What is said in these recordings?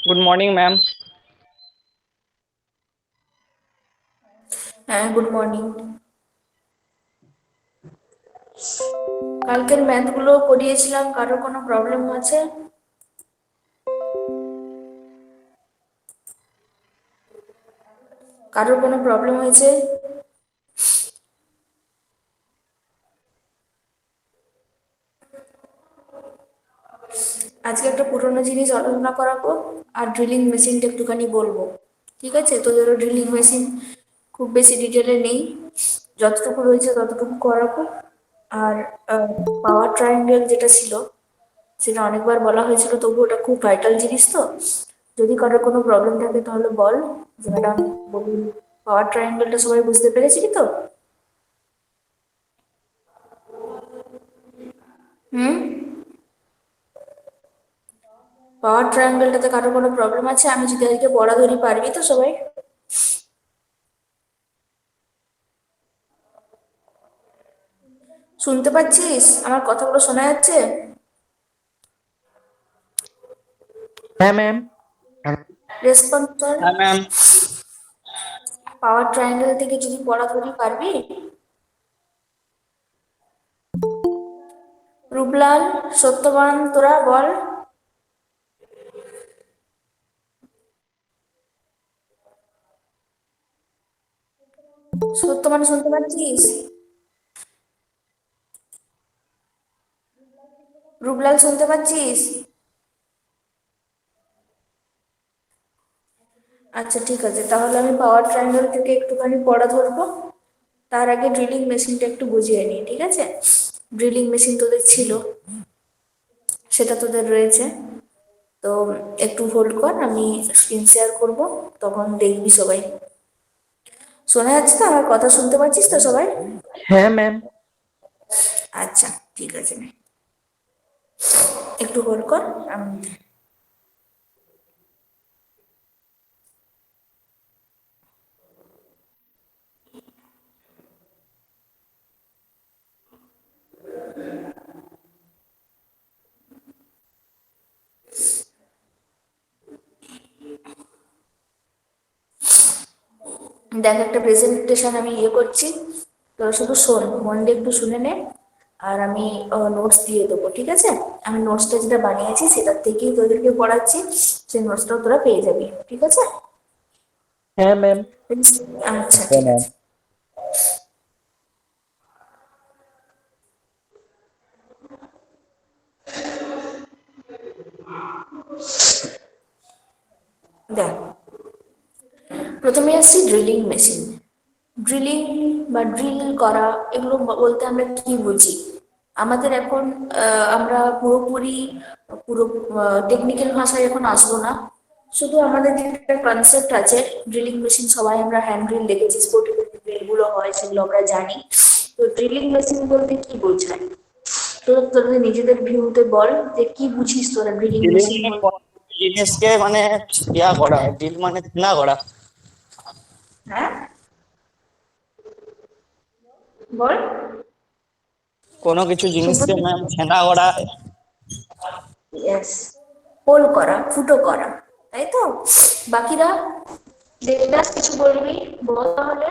Good morning, ma'am. হ্যাঁ, good morning. কালকের ম্যাথগুলো করিয়েছিলাম, কারোর কোনো প্রবলেম আছে? কারোর কোনো প্রবলেম হয়েছে? আজকে একটা পুরোনো জিনিস আলোচনা করাবো, আর ড্রিলিং মেশিনটা একটুখানি বলবো। ঠিক আছে, তোদেরও ড্রিলিং মেশিন খুব বেশি ডিটেলে নেই, যতটুকু রয়েছে ততটুকু করাবো। আর পাওয়ার ট্রায়াঙ্গেল যেটা ছিল, সেটা অনেকবার বলা হয়েছিল, তবু ওটা খুব ভাইটাল জিনিস তো। যদি কারোর কোনো প্রবলেম থাকে তাহলে বল, যে ম্যাডাম বলুন। পাওয়ার ট্রায়াঙ্গেলটা সবাই বুঝতে পেরেছি তো? হুম। পাওয়ার ট্রায়াঙ্গেলটাতে কারোর কোনো প্রবলেম আছে? আমি যদি আজকে পড়া ধরি, পারবি তো সবাই? শুনতে পাচ্ছিস? আমার কথাগুলো শোনা যাচ্ছে? হ্যাঁ ম্যাম। রেসপন্স কর। Hi, ma'am. পাওয়ার ট্রায়াঙ্গেল থেকে যদি পড়া ধরি, পারবি? রূপলাল, সত্যবান, তোরা বল। সত্যবান, শুনতে পাচ্ছিস? রূপলাল, শুনতে পাচ্ছিস? আচ্ছা, ঠিক আছে, তাহলে আমি পাওয়ার ট্রায়াঙ্গেল থেকে একটুখানি পড়া ধরবো। তার আগে ড্রিলিং মেশিনটা একটু বুঝিয়ে নিই, ঠিক আছে? ড্রিলিং মেশিন তোদের ছিল, সেটা তোদের রয়েছে। তো একটু হোল্ড কর, আমি স্ক্রিন শেয়ার করবো, তখন দেখবি সবাই। শোনা যাচ্ছে তো? আমার কথা শুনতে পাচ্ছিস তো সবাই? হ্যাঁ ম্যাম। আচ্ছা, ঠিক আছে, একটু হোল্ড কর। আমি দেখ, একটা প্রেজেন্টেশন আমি করছি, তো শুধু শোন, মন দিয়ে একটু শুনে নে। আর আমি নোটস দিয়ে দেবো, ঠিক আছে? আমি নোটসটা যেটা বানিয়েছি সেটার থেকেই তোদেরকে পড়াচ্ছি, সেই নোটসটাও তোরা পেয়ে যাবি, ঠিক আছে? হ্যাঁ ম্যাম। আচ্ছা, হ্যাঁ ঠিক ম্যাম। আছে। দেখ, প্রথমে আসছি ড্রিলিং মেশিন। ড্রিলিং বা ড্রিল করা, এগুলো বলতে আমরা কি বুঝি? আমাদের এখন আমরা পুরোপুরি পুরো টেকনিক্যাল ভাষায় এখন আসবো না। শুধু আমাদের যে একটা কনসেপ্ট আছে, ড্রিলিং মেশিন সবাই আমরা হ্যান্ড ড্রিল দেখেছি, স্পোর্টিং ড্রিলগুলো হয়, সেগুলো আমরা জানি। তো ড্রিলিং মেশিন বলতে কি বোঝায়? তোদের নিজেদের ভিউতে বল, যে কি বুঝিস তোরা ড্রিলিং Dealing মেশিন মানে বলতে? কোনো জিনিসকে মানে ইয়া করা, ডিল মানে না করা। হ্যাঁ, বল। কোনো কিছু জিনিসকে সুব্রত, ম্যাম ছেনা করা। ইয়েস, হোল করা, ফুটো করা, তাই তো? বাকিরা, দেবদাস, কিছু বলবি? বল তাহলে।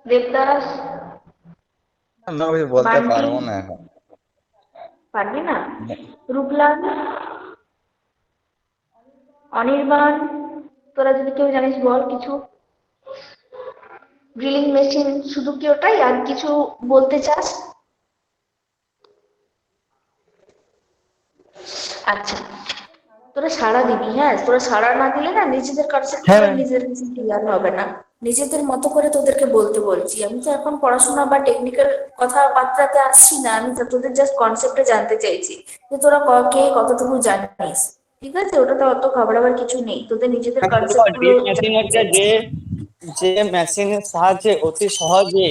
দেবদাস, আমি কিছু বলতে বান্টি, পারবো না এখন। পারবি না? রূপলাল, অনির্বাণ, তোরা যদি কেউ জানিস বল কিছু। ড্রিলিং মেশিন শুধু কি ওটাই, আর কিছু বলতে চাস? আচ্ছা, তোরা সাড়া দিবি, হ্যাঁ? তোরা সাড়া না দিলে না, নিজেদের কনসেপ্ট হ্যাঁ গুলো ম্যাম। নিজের ক্লিয়ার হবে না। নিজেদের মতো করে তোদেরকে বলতে বলছি, আমি তো এখন পড়াশোনা বা টেকনিক্যাল কথাবার্তাতে আসছি না, আমি তো তোদের জাস্ট কনসেপ্টে জানতে চাইছি, যে তোরা কে কতটুকু জানিস। ঠিক আছে, ওটাতে অত ঘাবড়াবার কিছু নেই, তোদের নিজেদের ম্যাম দেখো, কনসেপ্ট গুলো ড্রিল মেশিন জানতে হচ্ছে চাইছি। যে যে মেশিনের সাহায্যে অতি সহজে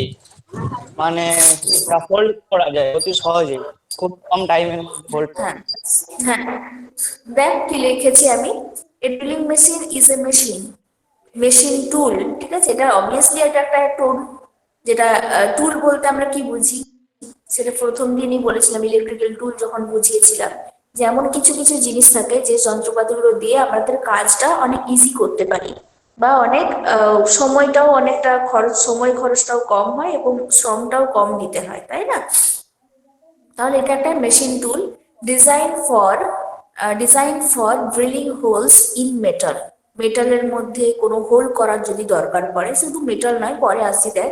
মানে হোল্ড করা যায়, অতি সহজে খুব কম টাইমের মধ্যে হোল্ড করা হ্যাঁ, হ্যাঁ, দেখ কি লিখেছি আমি। A drilling machine is a machine, machine tool, ঠিক আছে? এটা অবভিয়াসলি এটা একটা টুল, যেটা টুল বলতে আমরা কি বুঝি, সেটা প্রথম দিনই বলেছিলাম ইলেকট্রিক্যাল টুল যখন বুঝিয়েছিলাম, যেমন কিছু কিছু জিনিস থাকে যে যন্ত্রপাতিগুলো দিয়ে আমাদের কাজটা অনেক ইজি করতে পারি, বা অনেক সময়টাও অনেকটা খরচটাও কম হয় এবং শ্রমটাও কম দিতে হয়, তাই না? তাহলে এটা একটা machine tool design for drilling holes in metal. মেটালের মধ্যে কোনো হোল করার যদি দরকার পড়ে, শুধু মেটাল নয়, পরে আসছি দেখ।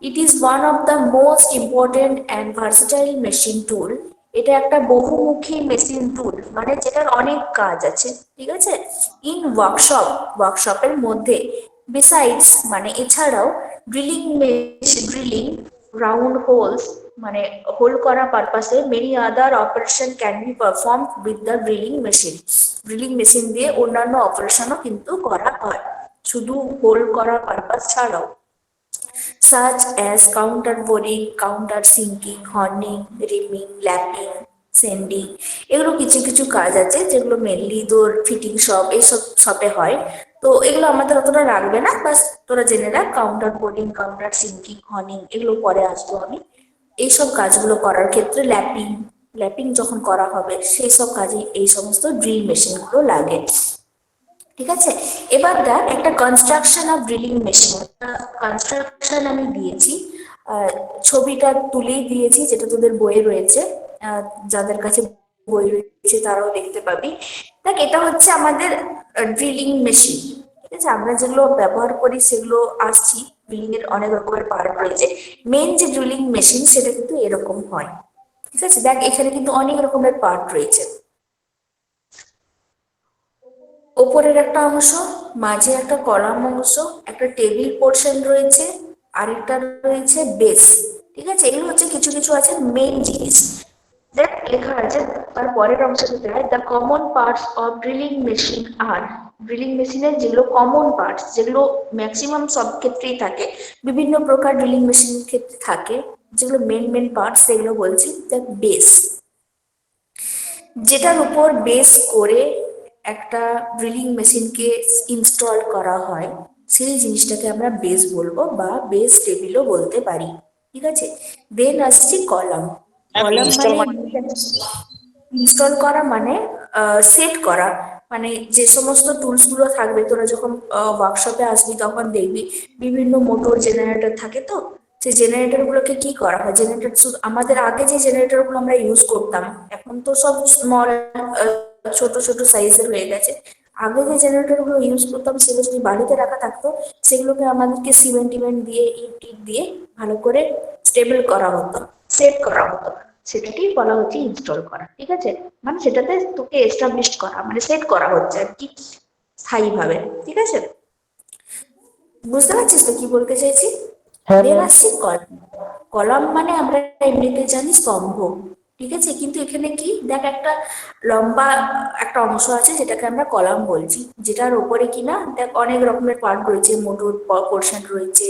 It is one of the most important and versatile machine tool. এটা একটা বহুমুখী মেশিন টুল, মানে যেটার অনেক কাজ আছে, ঠিক আছে। ইন ওয়ার্কশপের মধ্যে, বিসাইডস মানে এছাড়াও, ড্রিলিং রাউন্ড হোলস মানে হোল করা পারপাসে, many other operation can be perform with the drilling machine দিয়ে অন্যান্য অপারেশনও কিন্তু করা হয়, শুধু হোল করা পারপাস ছাড়াও। such as counter boring, counter sinking, horning, rimming, lapping, sanding। এগুলো কিছু কিছু কাজ আছে যেগুলো মেনলি তোর ফিটিং শপ এইসব শপে হয়। তো এগুলো আমাদের অতটা লাগবে না, বাস তোরা জেনে রাখ কাউন্টার বোর্ডিং, কাউন্টার সিঙ্কিং, হর্নিং এগুলো পরে আসবো আমি। এইসব কাজগুলো করার ক্ষেত্রে ল্যাপিং যখন করা হবে সেই সব কাজে এই সমস্ত ড্রিল মেশিনগুলো লাগে, ঠিক আছে। এবার দেখ একটা construction of drilling machine, construction আমি দিয়েছি, ছবিটা তুলেই দিয়েছি, যেটা তোদের বইয়ে রয়েছে, যাদের কাছে বই রয়েছে তারাও দেখতে পাবি। দেখ এটা হচ্ছে আমাদের ড্রিলিং মেশিন, ঠিক আছে। আমরা যেগুলো ব্যবহার করি সেগুলো আসছি, ড্রিলিং এর অনেক রকমের পার্ট রয়েছে। মেন যে ড্রিলিং মেশিন সেটা কিন্তু এরকম হয়, ঠিক আছে। দেখ এখানে কিন্তু অনেক রকমের পার্ট রয়েছে, ওপরের একটা অংশ, মাঝে একটা কলাম অংশ, একটা টেবিল পোর্শন রয়েছে, আরেকটা রয়েছে বেস, ঠিক আছে। এগুলো হচ্ছে কিছু কিছু আছে মেইন জিনিস। দেখ লেখা আছে তার পরের অংশটাতে, the common parts of drilling machine আর, ড্রিলিং মেশিনের যেগুলো কমন পার্টস, যেগুলো ম্যাক্সিমাম সব ক্ষেত্রেই থাকে, বিভিন্ন প্রকার ড্রিলিং মেশিনের ক্ষেত্রে থাকে, যেগুলো মেন পার্টস সেগুলো বলছি। দেখ বেস, যেটার উপর বেস করে একটা ড্রিলিং মেশিনকে ইনস্টল করা হয়, সেই জিনিসটাকে আমরা বেস বলবো, বা বেস টেবিলও বলতে পারি, ঠিক আছে। দেন আসছে কলাম। কলাম ইনস্টল মানে ইনস্টল করা মানে সেট করা, মানে যে সমস্ত টুলস গুলো থাকবে, তোরা যখন ওয়ার্কশপে আসবি তখন দেখবি বিভিন্ন মোটর জেনারেটর থাকে, তো সেই জেনারেটর গুলোকে কি করা হয়, জেনারেটর আমাদের আগে যে জেনারেটর গুলো আমরা ইউজ করতাম, এখন তো সব স্মল ছোট ছোট সাইজের হয়ে গেছে। আগে যে জেনারেটর গুলো ইউজ করতাম সেগুলো যদি বাড়িতে রাখা থাকতো, সেগুলোকে আমাদেরকে সিমেন্ট টিমেন্ট দিয়ে ইট টিট দিয়ে ভালো করে স্টেবল করা হতো, সেট করা হতো, সেটাকেই বলা হচ্ছে ইনস্টল করা, ঠিক আছে। মানে সেটাতে তোকে এস্টাবলিশ করা, মানে সেট করা হচ্ছে আর কি, স্থায়ীভাবে, ঠিক আছে। বুঝতে পারছিস তো কি বলতে চাইছি? হ্যাঁ দেন ম্যাম। আসছি কলাম। কলাম মানে আমরা এমনিতে জানি স্তম্ভ, ঠিক আছে, কিন্তু এখানে কি দেখ একটা লম্বা একটা অংশ আছে যেটাকে আমরা কলাম বলছি, যেটার ওপরে কিনা দেখ অনেক রকমের পার্ট রয়েছে, মোটর পোর্শন রয়েছে,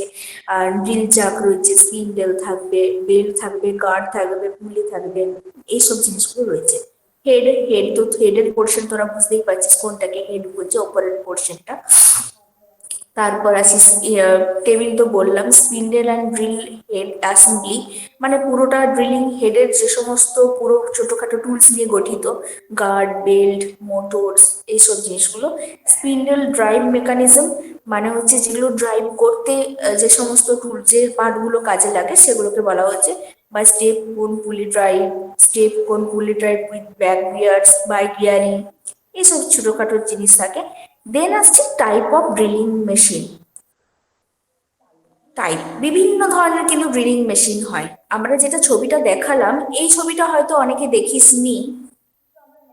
আর ড্রিল চাক রয়েছে, স্পিন্ডেল থাকবে, বেল্ট থাকবে, গার্ড থাকবে, পুলি থাকবে, এইসব জিনিসগুলো রয়েছে। হেডের পোর্শন তোরা বুঝতেই পারছিস কোনটাকে হেড বলছে, ওপরের পোর্শনটা। তারপর আসি টেবিল, তো বললাম। Spindle and drill head assembly, মানে পুরোটা ড্রিলিং হেডের যে সমস্ত পুরো ছোটখাটো টুলস নিয়ে গঠিত, গার্ড, বেল্ট, মোটরস, এইসব জিনিসগুলো। স্পিন্ডেল ড্রাইভ মেকানিজম, মানে হচ্ছে যেগুলো ড্রাইভ করতে যে সমস্ত টুল যে পার্টগুলো কাজে লাগে সেগুলোকে বলা হচ্ছে, বা স্টেপ কোন pulley drive with back gears, by gearing, এইসব ছোটখাটো জিনিস থাকে। দেন আসছে type of drilling machine. Type, বিভিন্ন ধরনের কিন্তু ড্রিলিং মেশিন হয়। আমরা যেটা ছবিটা দেখালাম, এই ছবিটা হয়তো অনেকে দেখিসনি,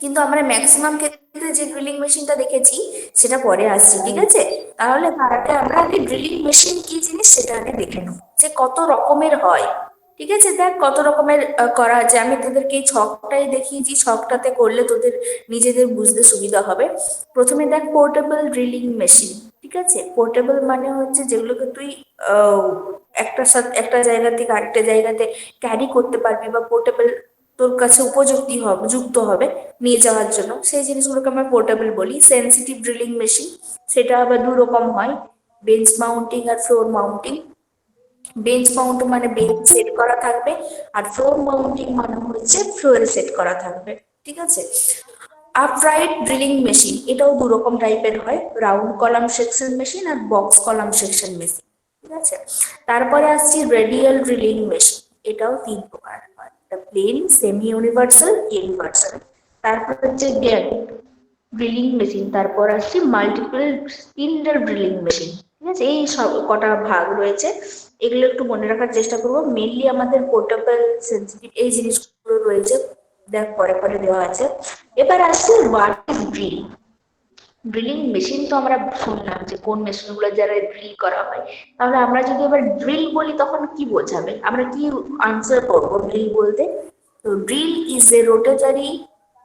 কিন্তু আমরা ম্যাক্সিমাম ক্ষেত্রে যে ড্রিলিং মেশিনটা দেখেছি সেটা পরে আসছি, ঠিক আছে। তাহলে তার আগে আমরা আগে ড্রিলিং মেশিন কি জিনিস সেটা আগে দেখে নেব, যে কত রকমের হয়, ঠিক আছে। দেখ কত রকমের করা আছে, আমি তোদেরকে এই ছকটাই দেখিয়েছি, ছকটাতে করলে তোদের নিজেদের বুঝতে সুবিধা হবে। প্রথমে দেখ পোর্টেবল ড্রিলিং মেশিন, ঠিক আছে। পোর্টেবল মানে হচ্ছে যেগুলোকে তুই আহ, একটা জায়গা থেকে আরেকটা জায়গাতে ক্যারি করতে পারবি, বা পোর্টেবল তোর কাছে উপযুক্তি হবে, যুক্ত হবে নিয়ে যাওয়ার জন্য, সেই জিনিসগুলোকে আমরা পোর্টেবল বলি। সেন্সিটিভ ড্রিলিং মেশিন, সেটা আবার দু রকম হয়, বেঞ্চ মাউন্টিং আর ফ্লোর মাউন্টিং। বেঞ্চ মাউন্ট মানে বেঞ্চ সেট করা থাকবে, আর ফ্লোর মাউন্টিং মানে হচ্ছে ফ্লোরে সেট করা থাকবে। ঠিক আছে। আপরাইট ড্রিলিং মেশিন, এটাও দু রকম টাইপের হয়, রাউন্ড কলাম সেকশন মেশিন আর বক্স কলাম সেকশন মেশিন। ঠিক আছে। তারপরে আসছি রেডিয়াল ড্রিলিং মেশিন, এটাও তিন প্রকার হয়, প্লেন, সেমি ইউনিভার্সাল, ইউনিভার্সাল। তারপর হচ্ছে গ্যান ড্রিলিং মেশিন, তারপর আসছে মাল্টিপল স্পিন্ডল ড্রিলিং মেশিন। ঠিক আছে, এই সব কটা ভাগ রয়েছে, এগুলো একটু মনে রাখার চেষ্টা করবো। মেনলি আমাদের পোর্টেবল সেন্সিটিভ এই জিনিসগুলো রয়েছে, দেখ পরে পরে দেওয়া আছে। এবার আসছে what is drill. Drilling machine তো আমরা শুনলাম যে কোন মেশিনগুলো যারা ড্রিল করা হয়, তাহলে আমরা যদি এবার ড্রিল বলি তখন কি বোঝাবে, আমরা কি আনসার করবো ড্রিল বলতে? তো drill is a rotatory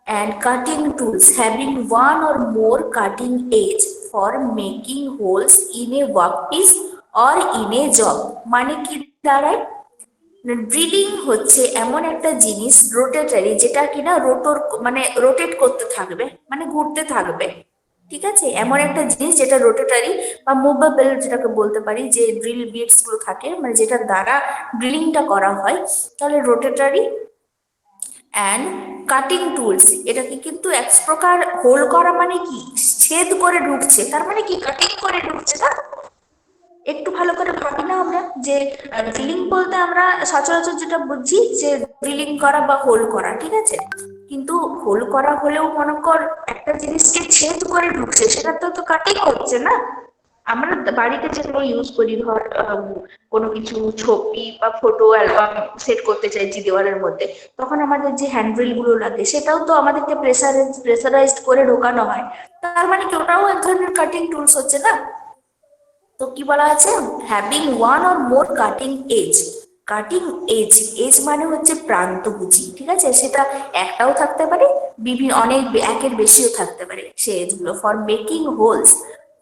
and cutting tools having one or more cutting edge for making holes in a workpiece or in a job। মানে কি দাঁড়ায়? ড্রিলিং হচ্ছে এমন একটা জিনিস রোটেটরি, যেটা কিনা রোটর মানে রোটেট করতে থাকবে, মানে ঘুরতে থাকবে। ঠিক আছে, এমন একটা জিনিস যেটা রোটেটরি বা মুভেবল যেটাকে বলতে পারি, যে ড্রিল বিটস গুলো থাকে মানে যেটার দ্বারা ড্রিলিংটা করা হয়, তাহলে রোটেটরি অ্যান্ড কাটিং টুলস। এটাকে কিন্তু এক প্রকার হোল করা মানে কি, ছেদ করে ঢুকছে, তার মানে কি কাটিং করে ঢুকছে না? একটু ভালো করে ভাবি না আমরা, যে ড্রিলিং বলতে আমরা সচরাচর যেটা বুঝি যে ড্রিলিং করা বা হোল করা, ঠিক আছে, কিন্তু হোল করা হলেও মনে কর একটা জিনিসকে ছেদ করে ঢুকছে, সেটা তো কাটিং হচ্ছে না। আমরা বাড়িতে যেগুলো ইউজ করি, ধর কোনো কিছু ছবি বা ফটো অ্যালবাম সেট করতে চাইছি দেওয়ালের মধ্যে, তখন আমাদের যে হ্যান্ড্রিল গুলো লাগে সেটাও তো আমাদেরকে প্রেসারাইজড করে ঢোকানো হয়, তার মানে কি ওটাও এক ধরনের কাটিং টুলস হচ্ছে না? তো কি বলা আছে, having one or more cutting edge. Cutting edge, edge মানে হচ্ছে প্রান্তভুজি। ঠিক আছে, সেটা একটাও থাকতে পারে, বিভিন্ন অনেক একের বেশিও থাকতে পারে সে এজগুলো। ফর মেকিং হোলস,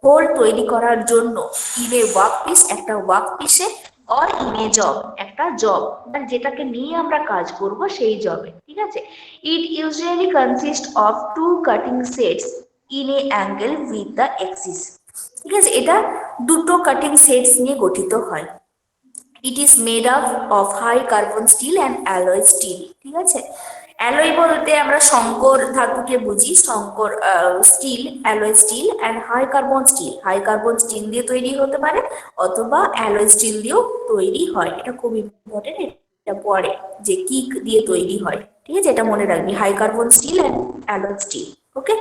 হোল তৈরি করার জন্য, ইন এ ওয়ার্ক পিস একটা ওয়ার্ক পিসে, অর ইন এ জব একটা জব, মানে যেটাকে নিয়ে আমরা কাজ করব সেই জবে। ঠিক আছে, it usually consist of two cutting sets in a angle with the axis. ঠিক আছে, এটা দুটো কাটিং সেটস নিয়ে গঠিত হয়। It is made up of high carbon steel and alloy steel. ঠিক আছে, অ্যালয় বলতে আমরা শঙ্কর ধাতুকে বুঝি, শঙ্কর steel, alloy steel and high carbon steel. High carbon steel দিয়ে তৈরি হতে পারে অথবা অ্যালয় স্টিল দিয়েও তৈরি হয়। এটা খুব ইম্পর্টেন্ট, এটা পরে যে কি দিয়ে তৈরি হয়। ঠিক আছে, এটা মনে রাখবি, high carbon steel and alloy steel. Okay,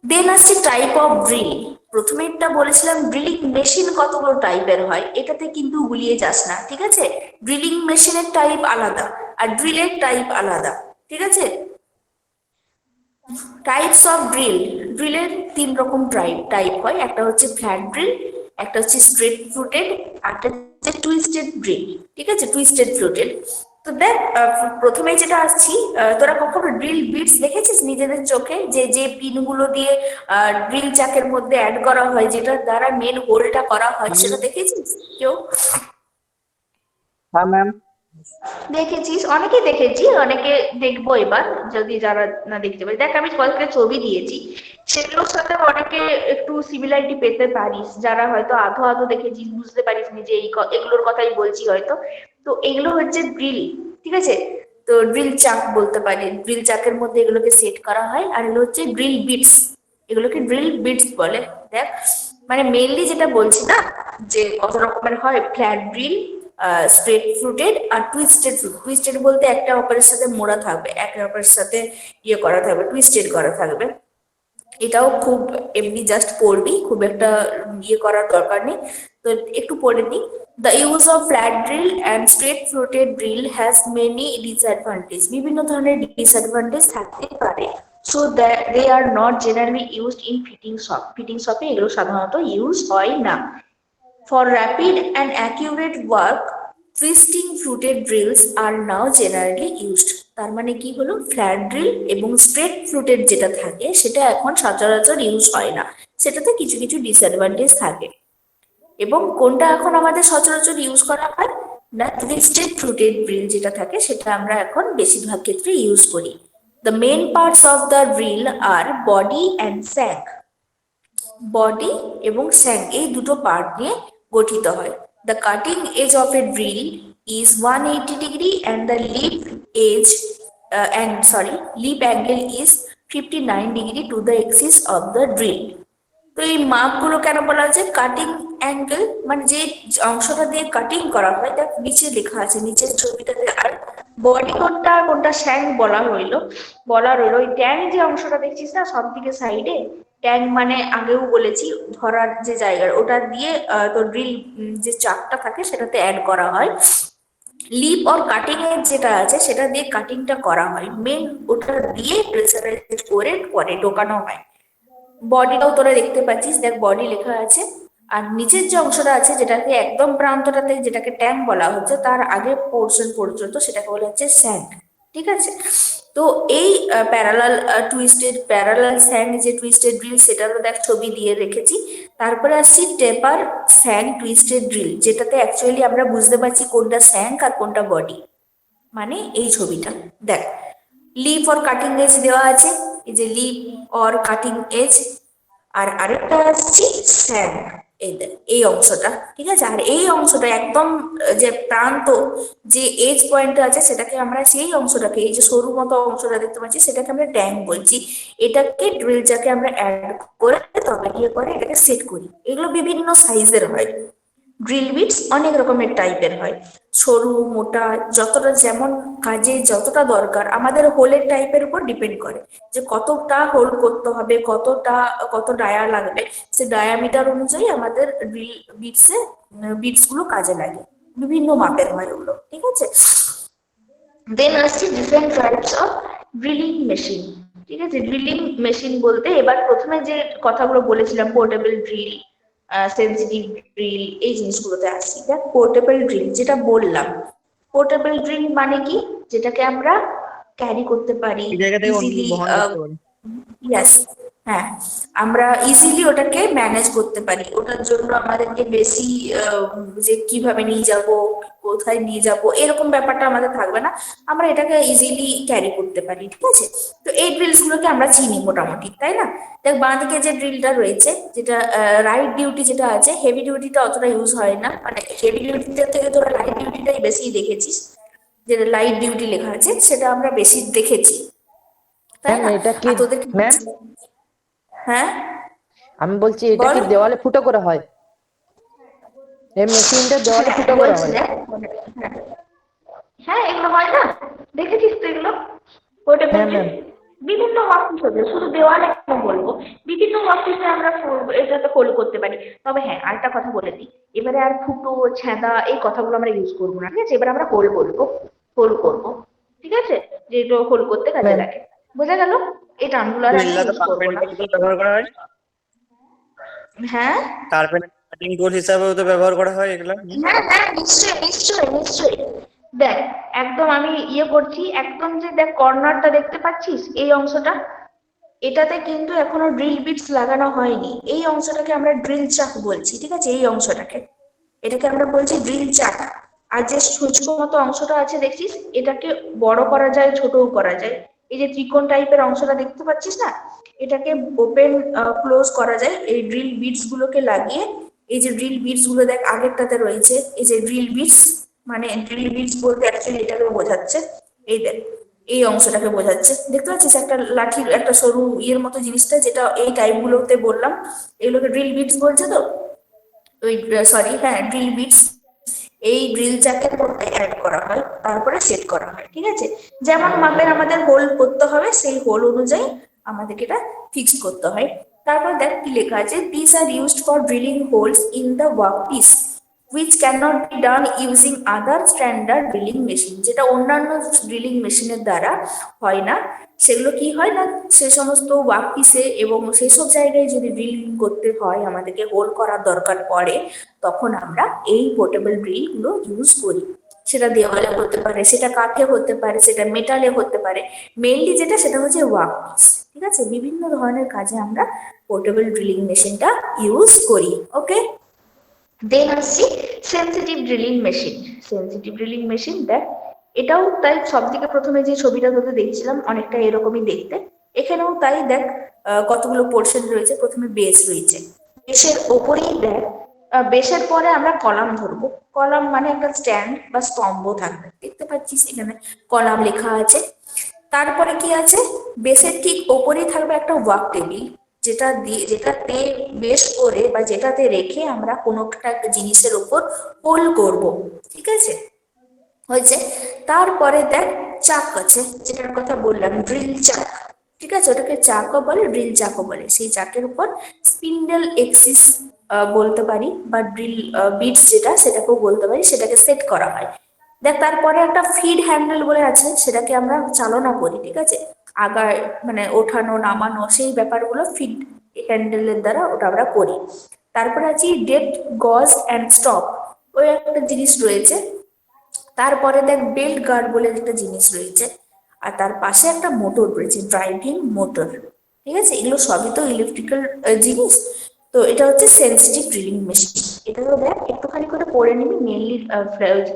then আসছে টাইপ অফ ড্রিল। প্রথমে একটা বলেছিলাম ড্রিলিং মেশিন কতগুলো টাইপের হয়, এটাতে কিন্তু গুলিয়ে যাস না। ঠিক আছে, ড্রিলিং মেশিনের টাইপ আলাদা আর ড্রিলের টাইপ আলাদা। ঠিক আছে, টাইপস অফ ড্রিল, ড্রিলের তিন রকম টাইপ হয়, একটা হচ্ছে ফ্ল্যাট ড্রিল, একটা হচ্ছে স্ট্রেট ফ্লুটেড, একটা হচ্ছে টুইস্টেড ড্রিল। ঠিক আছে, টুইস্টেড ফ্লুটেড। তো দেখ, প্রথমে যেটা আসছি, তোরা কখনো ড্রিল বিটস দেখেছিস নিজেদের চোখে, যে যে পিনগুলো দিয়ে ড্রিল চাকের মধ্যে অ্যাড করা হয়, যেটার দ্বারা মেন হোলটা করা হয়, সেটা দেখেছিস কেউ? হ্যাঁ ম্যাম। দেখেছিস, অনেকে দেখেছি, অনেকে দেখবো এবার যদি যারা না দেখতে পারি। দেখ, আমি কয়েকটা ছবি দিয়েছি, সেগুলোর সাথে অনেকে একটু সিমিলারিটি পেতে পারিস, যারা হয়তো আধো আধো দেখেছিস, বুঝতে পারিস নি যে এগুলোর কথাই বলছি হয়তো। তো এগুলো হচ্ছে ড্রিল। ঠিক আছে, তো ড্রিল চাক বলতে পারি, ড্রিল চাকের মধ্যে এগুলোকে সেট করা হয়। আর এগুলো হচ্ছে ড্রিল বিটস, এগুলোকে ড্রিল বিটস বলে। দেখ, মানে মেইনলি যেটা বলছি না, যে কত রকমের হয়, ফ্ল্যাট ড্রিল, স্ট্রেট ফ্লুটেড আর টুইস্টেড। টুইস্টেড বলতে একটা অপরের সাথে মোড়া থাকবে, একে অপরের সাথে ইয়ে করা থাকবে, টুইস্টেড করা থাকবে। এটাও খুব এমনি জাস্ট পড়বি, খুব একটা ইয়ে করার দরকার নেই, তো একটু পড়ে নিই। The use of flat drill and straight fluted drill has many disadvantage. বিভিন্ন ধরনের ডিসঅ্যাডভান্টেজ থাকতে পারে। So that they are not generally used in fitting shop. Fitting শপে এগুলো সাধারণত ইউজ হয় না। For rapid and accurate work, twisting fluted drills are now generally used. তার মানে কি হলো, ফ্ল্যাট ড্রিল এবং স্ট্রেট ফ্লুটেড যেটা থাকে সেটা এখন সচরাচর ইউজ হয় না, সেটাতে কিছু কিছু ডিসঅ্যাডভান্টেজ থাকে। এবং কোনটা এখন আমাদের সচরাচর ইউজ করা হয় না, টুইস্টেড ফ্লুটেড ড্রিল যেটা থাকে সেটা আমরা এখন বেশিরভাগ ক্ষেত্রে ইউজ করি। The main parts of the drill are body and shank. Body এবং স্যাক এই দুটো পার্ট নিয়ে গঠিত হয়। The cutting edge of a drill is 180 degree and the leap angle is 59 degree to the axis of the drill. তো এই মাপগুলো কেন বলা হচ্ছে? কাটিং অ্যাঙ্গেল মানে যে অংশটা দিয়ে কাটিং করা হয়, দেখ নিচে লেখা আছে, নিচের ছবিটাতে। আর বডি কোনটা কোনটা শ্যাঙ্ক বলা রইলো ওই ট্যাং যে অংশটা দেখছিস না সব দিকে সাইডে, ট্যাং মানে আগেও বলেছি ধরার যে জায়গা, ওটা দিয়ে তোর ড্রিল যে চাকটা থাকে সেটাতে অ্যাড করা হয়। লিপ আর কাটিং এর যেটা আছে সেটা দিয়ে কাটিংটা করা হয়, মেন ওটা দিয়ে প্রেসারাইজ করে পরে ঢোকানো হয়। বডিটাও তোরা দেখতে পাচ্ছিস, দেখ বডি লেখা আছে। আর নিচের যে অংশটা আছে যেটাকে একদম প্রান্তটাতে যেটাকে ট্যাঙ্ক বলা হচ্ছে, তার আগে পোর্শন পর্যন্ত সেটাকে বলা হচ্ছে স্যাঙ্ক। ঠিক আছে, তো এই প্যারালাল স্যাঙ্ক যে টুইস্টেড ড্রিল সেটারও দেখ ছবি দিয়ে রেখেছি। তারপরে আসছি টেপার স্যাঙ্ক টুইস্টেড ড্রিল, যেটাতে অ্যাকচুয়ালি আমরা বুঝতে পারছি কোনটা স্যাঙ্ক আর কোনটা বডি। মানে এই ছবিটা দেখ, লিপ অর কাটিং এজ দেওয়া আছে, এই যে লিপ অর কাটিং এজ। আর আরেকটা আসছে স্যাঙ্ক, এই অংশটা। ঠিক আছে, আর এই অংশটা একদম যে প্রান্ত যে এজ পয়েন্ট আছে সেটাকে আমরা, সেই অংশটাকে এই যে সরু মতো অংশটা দেখতে পাচ্ছি সেটাকে আমরা ট্যাঙ্ক বলছি। এটাকে ড্রিল যাকে আমরা অ্যাড করে তবে গিয়ে করে এটাকে সেট করি। এগুলো বিভিন্ন সাইজের হয়। ড্রিল বিটস অনেক রকমের টাইপের হয়, সরু মোটা, যতটা যেমন কাজে যতটা দরকার আমাদের হোলের টাইপের উপর ডিপেন্ড করে যে কতটা হোল করতে হবে, কত ডায়া লাগবে, সে ডায়ামিটার অনুযায়ী আমাদের ড্রিল বিটস গুলো কাজে লাগে। বিভিন্ন মাপের হয় ওগুলো। ঠিক আছে, দেন আসছে different types of drilling machine. ঠিক আছে, ড্রিলিং মেশিন বলতে এবার প্রথমে যে কথাগুলো বলেছিলাম, পোর্টেবল ড্রিল, সেন্সিটিভ ড্রিল, এই জিনিসগুলোতে আসছি। দেখ পোর্টেবল ড্রিল যেটা বললাম, পোর্টেবল ড্রিল মানে কি? যেটাকে আমরা ক্যারি করতে পারি এই জায়গা থেকে অন্য ইজিলি। বহন করতে পারি। ইয়াস, হ্যাঁ, আমরা ইজিলি ওটাকে ম্যানেজ করতে পারি। ওটার জন্য আমাদেরকে বেশি যে কিভাবে নিয়ে যাব, কোথায় নিয়ে যাব, এরকম ব্যাপারটা আমাদের থাকবে না, আমরা এটাকে ইজিলি ক্যারি করতে পারি। ঠিক আছে, তো এই ড্রিলস গুলোকে আমরা চিনি মোটামুটি, তাই না? দেখ বাঁ দিকে যে ড্রিলটা রয়েছে, যেটা রাইট ডিউটি যেটা আছে, হেভি ডিউটিটা অতটা ইউজ হয় না, মানে হেভি ডিউটিটার থেকে তোরা লাইট ডিউটিটাই বেশি দেখেছিস, যেটা লাইট ডিউটি লেখা আছে সেটা আমরা বেশি দেখেছি, তাই ম্যাম না? এটা কি আর তোদের ম্যাম? হ্যাঁ আমি বলছি এটা বল। কি দেওয়ালে ফুটো করা হয়? এই মেশিনটা দেওয়ালে ফুটো করা বলছি হয়? দেখ, হ্যাঁ এগুলো হয় না, দেখেছিস তো এগুলো পোর্টেবল হ্যাঁ ড্রিল ম্যাম। বিভিন্ন অফিসে, শুধু দেওয়ালে কেন বলবো, বিভিন্ন অফিসে আমরা এটাতে ফোল্ড করতে পারি। তবে হ্যাঁ আরেকটা কথা বলে দিই, এবারে আর ফুটো ছেঁদা এই কথাগুলো আমরা ইউজ করবো না। ঠিক আছে, এবার আমরা হোল বলবো, হোল করবো। ঠিক আছে, যেগুলো হোল করতে কাজে ম্যাম লাগে, বোঝা গেল? এই টার্মগুলো আর আমি ড্রিলটাকে ইউজ করবো না। কার্পেন্টার ব্যবহার করা হয়, হ্যাঁ কার্পেন্টার কাটিং টুল হিসাবেও তো ব্যবহার করা হয় এগুলো। হ্যাঁ হ্যাঁ, নিশ্চয়ই নিশ্চয়ই নিশ্চয়ই। দেখ একদম আমি করছি, একদম যে দেখ কর্নারটা দেখতে পাচ্ছিস, এই অংশটা, এটাতে কিন্তু এখনো ড্রিল বিটস লাগানো হয়নি। এই অংশটাকে আমরা ড্রিল চাক বলছি। ঠিক আছে, এই অংশটাকে, এটাকে আমরা বলছি ড্রিল চাক। আর যে সূচকো মতো অংশটা আছে দেখছিস, এটাকে বড় করা যায়, ছোটও করা যায়। এই যে ত্রিকোণ টাইপের অংশটা দেখতে পাচ্ছিস না, এটাকে ওপেন ক্লোজ করা যায় এই ড্রিল বিটস গুলোকে লাগিয়ে। এই যে ড্রিল বিটস গুলো দেখ আগেরটাতে রয়েছে, এই যে ড্রিল বিটস, মানে ড্রিল বিটস বলতে অ্যাকচুয়ালি এটাকে বোঝাচ্ছে, এই দেখ এই অংশটাকে বোঝাচ্ছে। দেখতে পাচ্ছিস একটা লাঠির একটা সরু ইয়ের মতো জিনিসটা, যেটা এই টাইপ গুলোতে বললাম, এগুলোকে ড্রিল বিটস বলছে। তো ওই সরি, হ্যাঁ ড্রিল বিটস এই ড্রিল চাকের মধ্যে অ্যাড করা হয়, তারপরে সেট করা হয়। ঠিক আছে, যেমন মাপের আমাদের হোল করতে হবে, সেই হোল অনুযায়ী আমাদেরকে এটা ফিক্স করতে হয়। তারপর দেখ কি লেখা আছে, this are used for drilling holes in the work piece which cannot be done using other standard drilling machine, যেটা অন্যান্য ড্রিলিং মেশিনের দ্বারা হয় না। সেগুলো কি হয় না, সে সমস্ত ওয়ার্ক পিসে এবং সেসব জায়গায় যদি ড্রিলিং করতে হয়, আমাদেরকে হোল করার দরকার পড়ে, তখন আমরা এই পোর্টেবল ড্রিল গুলো ইউজ করি। সেটা দেওয়ালে হতে পারে, সেটা কাঠে হতে পারে, সেটা মেটালে হতে পারে। মেইনলি যেটা সেটা হচ্ছে ওয়ার্ক পিস। ঠিক আছে, বিভিন্ন ধরনের কাজে আমরা পোর্টেবল ড্রিলিং মেশিনটা ইউজ করি। ওকে, দেন আসছি sensitive drilling machine. Sensitive drilling machine দেখ, এটাও তাই সব থেকে প্রথমে যে ছবিটা তোকে দেখছিলাম অনেকটা এরকমই দেখতে। এখানেও তাই দেখ কতগুলো পোর্শন রয়েছে। প্রথমে বেস রয়েছে, বেসের ওপরেই দেখ বেসের পরে আমরা কলাম ধরবো। কলাম মানে একটা স্ট্যান্ড বা স্তম্ভ থাকবে, দেখতে পাচ্ছিস এখানে কলাম লেখা আছে। তারপরে কি আছে, বেসের ঠিক ওপরেই থাকবে একটা ওয়ার্ক টেবিল, যেটাতে বেস করে বা যেটাতে রেখে আমরা কোনো একটা জিনিসের উপর হোল্ড করব, ঠিক আছে, হয়েছে। তারপরে দেখ চাক আছে, যেটার কথা বললাম ড্রিল চাক, ঠিক আছে, ওটাকে চাকও বলে ড্রিল চাকও বলে। সেই চাকের উপর স্পিন্ডেল এক্সিস বলতে পারি, বা ড্রিল বিটস যেটা সেটাকেও বলতে পারি, সেটাকে সেট করা হয়। দেখ তারপরে একটা ফিড হ্যান্ডেল বলে আছে, সেটাকে আমরা চালনা করি, ঠিক আছে, আগায় মানে ওঠানো নামানো সেই ব্যাপারগুলো ফিড হ্যান্ডেলের দ্বারা ওটা আমরা করি। তারপরে আছে ডেপ্থ গজ অ্যান্ড স্টপ, ওই একটা জিনিস রয়েছে। তারপরে দেখ বেল্ট গার্ড বলে একটা জিনিস রয়েছে, আর তার পাশে একটা মোটর রয়েছে, ড্রাইভিং মোটর, ঠিক আছে। এগুলো সবই তো ইলেকট্রিক্যাল জিনিস। তো এটা হচ্ছে সেন্সিটিভ ড্রিলিং মেশিন। এটা তো দেখ একটুখানি করে পড়ে নিবি, মেনলি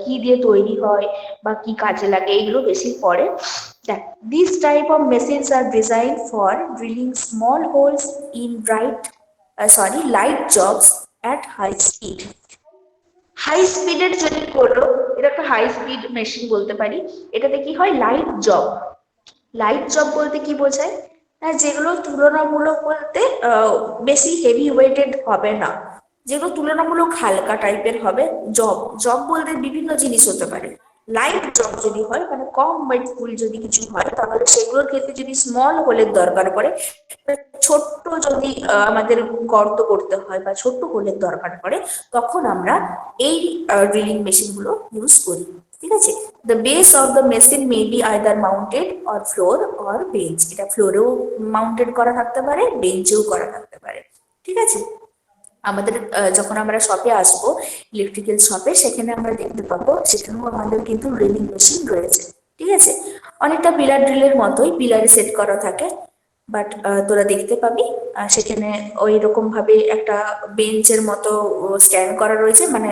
কি দিয়ে তৈরি হয় বা কি কাজে লাগে এগুলো বেশি পড়ে। দেখ this type of machines are design for drilling small holes in light jobs at high speed. High স্পিডের যদি করো, এটা একটা হাই স্পিড মেশিন বলতে পারি। এটাতে কি হয়, লাইট জব। লাইট জব বলতে কি বোঝায়, না যেগুলো তুলনামূলক বলতে বেশি হেভি ওয়েটেড হবে না, যেগুলো তুলনামূলক হালকা টাইপের হবে। জব জব বলতে বিভিন্ন জিনিস হতে পারে। লাইট জব যদি হয় মানে কম ওয়েটফুল যদি কিছু হয়, তাহলে সেগুলোর ক্ষেত্রে যদি স্মল হোলের দরকার পড়ে, ছোট্ট যদি আমাদের গর্ত করতে হয় বা ছোট্ট হোলের দরকার পড়ে, তখন আমরা এই ড্রিলিং মেশিন গুলো ইউজ করি, ঠিক আছে। The base of the machine may be either mounted or floor or bench, এটা ফ্লোরেও মাউন্টেড করা থাকতে পারে, বেঞ্চেও করা থাকতে পারে, ঠিক আছে। আমাদের যখন আমরা শপে আসবো, ইলেকট্রিক্যাল শপে, সেখানে আমরা দেখতে পাবো সেখানেও আমাদের কিন্তু ড্রিলিং মেশিন রয়েছে, ঠিক আছে। অনেকটা পিলার ড্রিলের মতোই, পিলারে সেট করা থাকে, বাট তোরা দেখতে পাবি সেখানে ওই রকম ভাবে একটা বেঞ্চের মতো স্ট্যান্ড করা রয়েছে, মানে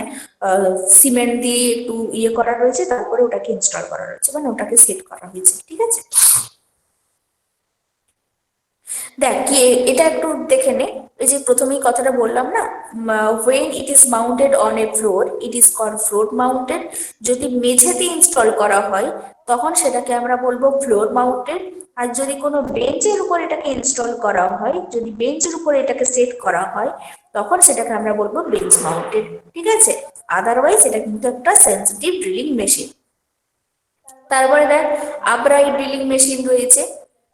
সিমেন্ট দিয়ে একটু ইয়ে করা রয়েছে, তারপরে ওটাকে ইনস্টল করা রয়েছে, মানে ওটাকে সেট করা হয়েছে, ঠিক আছে। দেখ কি এটা একটু দেখে নে। এই যে প্রথমেই কথাটা বললাম না, when it is mounted on a floor it is called floor mounted। যদি মেঝেতে ইনস্টল করা হয় তখন সেটাকে আমরা বলবো ফ্লোর মাউন্টেড। আর যদি কোনো বেঞ্চের উপর এটাকে ইনস্টল করা হয়, যদি বেঞ্চের উপর এটাকে সেট করা হয়, তখন সেটাকে আমরা বলবো বেঞ্চ মাউন্টেড, ঠিক আছে। আদারওয়াইজ এটা কিন্তু একটা সেন্সিটিভ ড্রিলিং মেশিন। তারপরে দেখ আপরাইট ড্রিলিং মেশিন রয়েছে।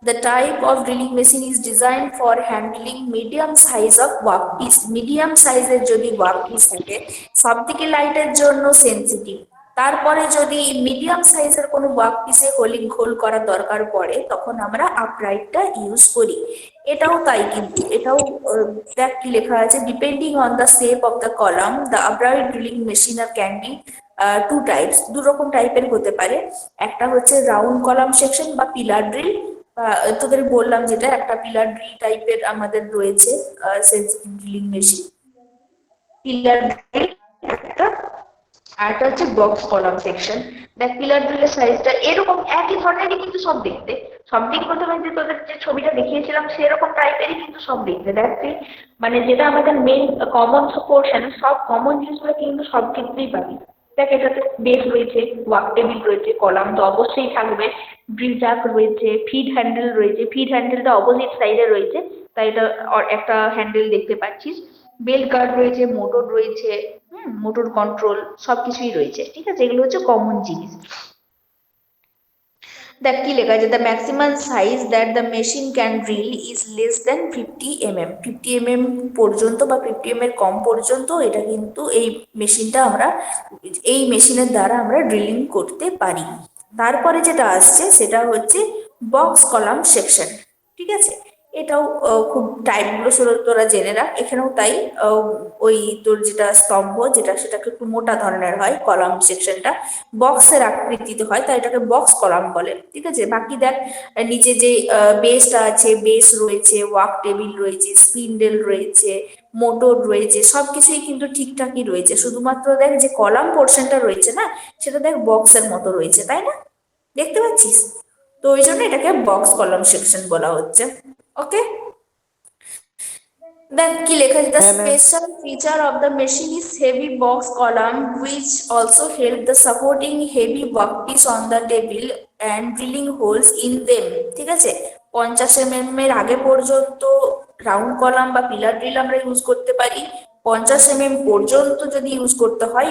The type of drilling machine is designed for handling medium size of workpiece। Medium সাইজের যদি ওয়ার্কপিস থাকে, সব থেকে লাইটের জন্য সেন্সিটিভ। তারপরে যদি মিডিয়াম সাইজের কোনো ওয়ার্কপিসে হোলিং হোল করার দরকার পড়ে, তখন আমরা আপরাইটটা ইউজ করি। এটাও তাই, কিন্তু এটাও দেখ কি লেখা আছে, depending on the shape of the column the upright drilling machine are can be two types. দু রকম টাইপের হতে পারে। একটা হচ্ছে রাউন্ড কলাম সেকশন বা পিলার ড্রিল, তোদের বললাম যেটা একটা পিলার ড্রিল টাইপের আমাদের রয়েছে sensitive drilling machine, pillar drill একটা, আর একটা হচ্ছে বক্স কলাম সেকশন। দেখ পিলার ড্রিলের সাইজটা এরকম একই ধরনেরই কিন্তু সব দেখতে, সব দিক বলতে পারি যে তোদের যে ছবিটা দেখিয়েছিলাম সেরকম টাইপেরই কিন্তু সব দেখতে। দেখ তুই মানে যেটা আমাদের মেন কমন পোর্শন, সব কমন জিনিসগুলো কিন্তু সব ক্ষেত্রেই পাবি। দেখ এটাতে বেস রয়েছে, ওয়ার্ক টেবিল রয়েছে, কলাম তো অবশ্যই থাকবে, ড্রিল চাক রয়েছে, ফিড হ্যান্ডেল রয়েছে, ফিড হ্যান্ডেলটা অপোজিট সাইডে রয়েছে, তাই এটা একটা হ্যান্ডেল দেখতে পাচ্ছিস। বেল্ট গার্ড রয়েছে, মোটর রয়েছে, মোটর কন্ট্রোল সবকিছুই রয়েছে, ঠিক আছে। এগুলো হচ্ছে কমন জিনিস। দেখ কি লেখা আছে, the maximum size that the machine can drill is less than 50 mm। 50 mm পর্যন্ত বা 50 mm এর কম পর্যন্ত এটা কিন্তু এই মেশিনটা আমরা, এই মেশিনের দ্বারা আমরা ড্রিলিং করতে পারি। তারপরে যেটা আসছে সেটা হচ্ছে বক্স কলাম সেকশন, ঠিক আছে। এটাও খুব টাইপগুলো তোরা জেনে রাখ, এখানেও তাই। ওই তোর যেটা স্তম্ভ যেটা, সেটাকে একটু মোটা ধরনের হয়, কলাম সেকশনটা বক্সের আকৃতিতে হয়, তাই এটাকে বক্স কলাম বলে, ঠিক আছে। বাকি দেখ নিচে যে বেসটা আছে, বেস রয়েছে, ওয়ার্ক টেবিল রয়েছে, স্পিন্ডেল রয়েছে, মোটর রয়েছে, সবকিছুই কিন্তু ঠিকঠাকই রয়েছে। শুধুমাত্র দেখ যে কলাম পোর্শনটা রয়েছে না, সেটা দেখ বক্সের মতো রয়েছে, তাই না, দেখতে পাচ্ছিস। তো ওই জন্য এটাকে বক্স কলাম সেকশন বলা হচ্ছে, ওকে। দেখ কি লেখা আছে, the হ্যাঁ ma'am. special feature of the machine is heavy box column which also help the supporting heavy workpiece on the table and drilling holes in them। ঠিক আছে, 50 mm এর আগে পর্যন্ত রাউন্ড কলাম বা পিলার ড্রিল আমরা use করতে পারি। 50 mm পর্যন্ত যদি ইউজ করতে হয়,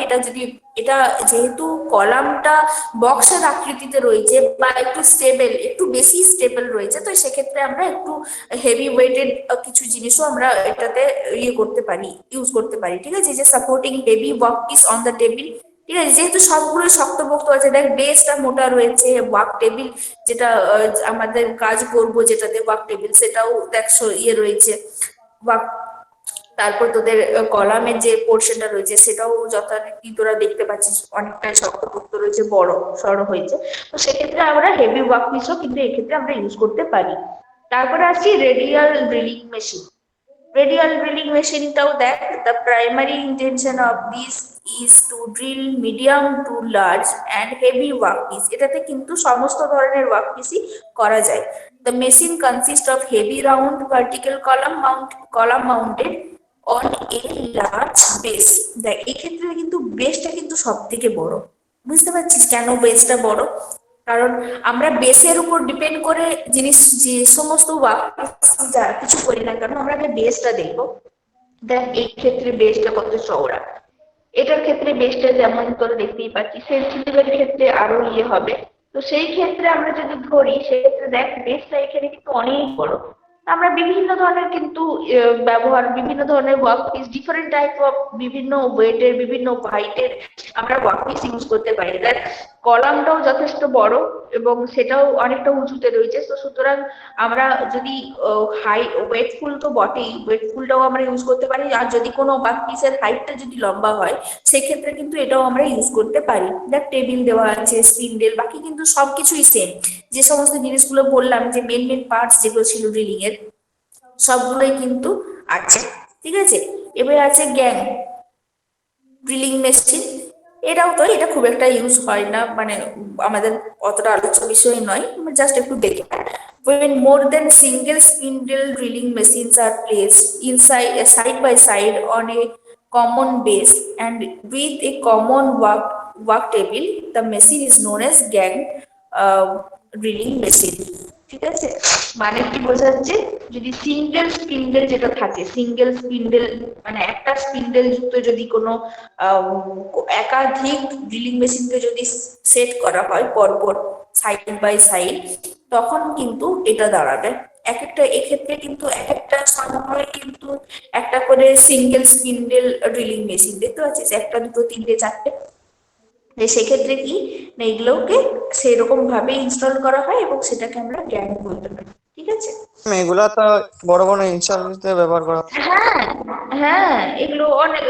এটা যেহেতু কলামটা বক্সের আকৃতিতে রয়েছে বা একটু স্টেবল, একটু বেশি স্টেবল রয়েছে, তো সেক্ষেত্রে আমরা একটু হেভি ওয়েটেড কিছু জিনিসও আমরা এটাতে ইয়ে করতে পারি, ইউজ করতে পারি। ঠিক আছে, যে supporting heavy work piece on the table. ঠিক আছে, যেহেতু সবগুলো শক্তপোক্ত আছে, দেখ বেসটা মোটা রয়েছে, ওয়ার্ক টেবিল যেটা আমাদের কাজ করব যেটাতে ওয়ার্ক টেবিল, সেটাও দেখ ইয়ে রয়েছে ওয়ার্ক। তারপর তোদের কলামের যে পোর্শনটা রয়েছে সেটাও যথারীতি তোরা দেখতে পাচ্ছিস অনেকটাই শক্তপোক্ত রয়েছে, বড় সড়ো হয়েছে। তো সেক্ষেত্রে আমরা হেভি ওয়ার্ক পিসও কিন্তু এক্ষেত্রে আমরা ইউজ করতে পারি। তারপরে আসছি radial drilling machine. Radial drilling মেশিনটাও দেখ, the primary intention of this is to drill medium to large and heavy work piece. এটাতে কিন্তু সমস্ত ধরনের ওয়ার্ক পিসই করা যায়। The machine consist of heavy round vertical column mounted on a large base. দেখ এই ক্ষেত্রে কিন্তু বেসটা কিন্তু সব থেকে বড়। বুঝতে পারছিস কেন বেসটা বড়? কারণ আমরা বেসের উপর ডিপেন্ড করে জিনিস, যে সমস্ত যা কিছু করি না কেন, আমরা আগে বেসটা দেখবো। দেখ এই ক্ষেত্রে বেসটা কত চওড়া, এটার ক্ষেত্রে বেসটা যেমন তোরা দেখতেই পাচ্ছিস, সেন্টিমিটারের ক্ষেত্রে আরো ইয়ে হবে। তো সেই ক্ষেত্রে আমরা যদি ধরি, সেক্ষেত্রে দেখ বেসটা এখানে কিন্তু অনেক বড়। আমরা বিভিন্ন ধরনের কিন্তু ব্যবহার, বিভিন্ন ধরনের work piece, different type of, বিভিন্ন ওয়েটের, বিভিন্ন হাইটের আমরা ওয়ার্ক পিস ইউজ করতে পারি। দেখ কলামটাও যথেষ্ট বড় এবং সেটাও অনেকটা উঁচুতে রয়েছে। তো সুতরাং আমরা যদি হাই ওয়েটফুল তো বটেই, ওয়েটফুলটাও আমরা ইউজ করতে পারি। আর যদি কোনো ওয়ার্ক পিসের হাইটটা যদি লম্বা হয়, সেক্ষেত্রে কিন্তু এটাও আমরা ইউজ করতে পারি। দেখ টেবিল দেওয়া আছে, স্পিন্ডেল, বাকি কিন্তু সবকিছুই সেম। যে সমস্ত জিনিসগুলো বললাম, যে মেন মেন পার্টস যেগুলো ছিল ড্রিলিং এর, সবগুলোই কিন্তু আছে। ঠিক আছে, এবার আছে গ্যাং ড্রিলিং মেশিন। এটা খুব একটা ইউজ হয় না, মানে আমাদের অতটা আলোচ্য বিষয় নয়, জাস্ট একটু দেখে। when more than single spindle drilling machines are placed inside side by side on a common base and with a common work table, the machine is known as gang uh, drilling machine। ঠিক আছে, মানে কি বোঝাচ্ছে, যদি single spindle যেটা থাকে, single spindle মানে একটা স্পিন্ডেল যুক্ত যদি কোনো একাধিক ড্রিলিং মেশিনকে যদি সেট করা হয় পরপর সাইড বাই সাইড, তখন কিন্তু এটা দাঁড়াবে এক একটা। এক্ষেত্রে কিন্তু এক একটা সময় কিন্তু একটা করে সিঙ্গেল স্পিন্ডেল ড্রিলিং মেশিন দেখতে পাচ্ছিস, একটা দুটো তিনটে চারটে। সেক্ষেত্রে কি না, এগুলোকে সেরকম ভাবে ইনস্টল করা হয় এবং সেটাকে আমরা গ্যাং বলতে পারি। ঠিক আছে, এগুলা তো বড় বড় ইনস্টলতে ব্যবহার করা হয়। হ্যাঁ হ্যাঁ, এগুলো অনেক,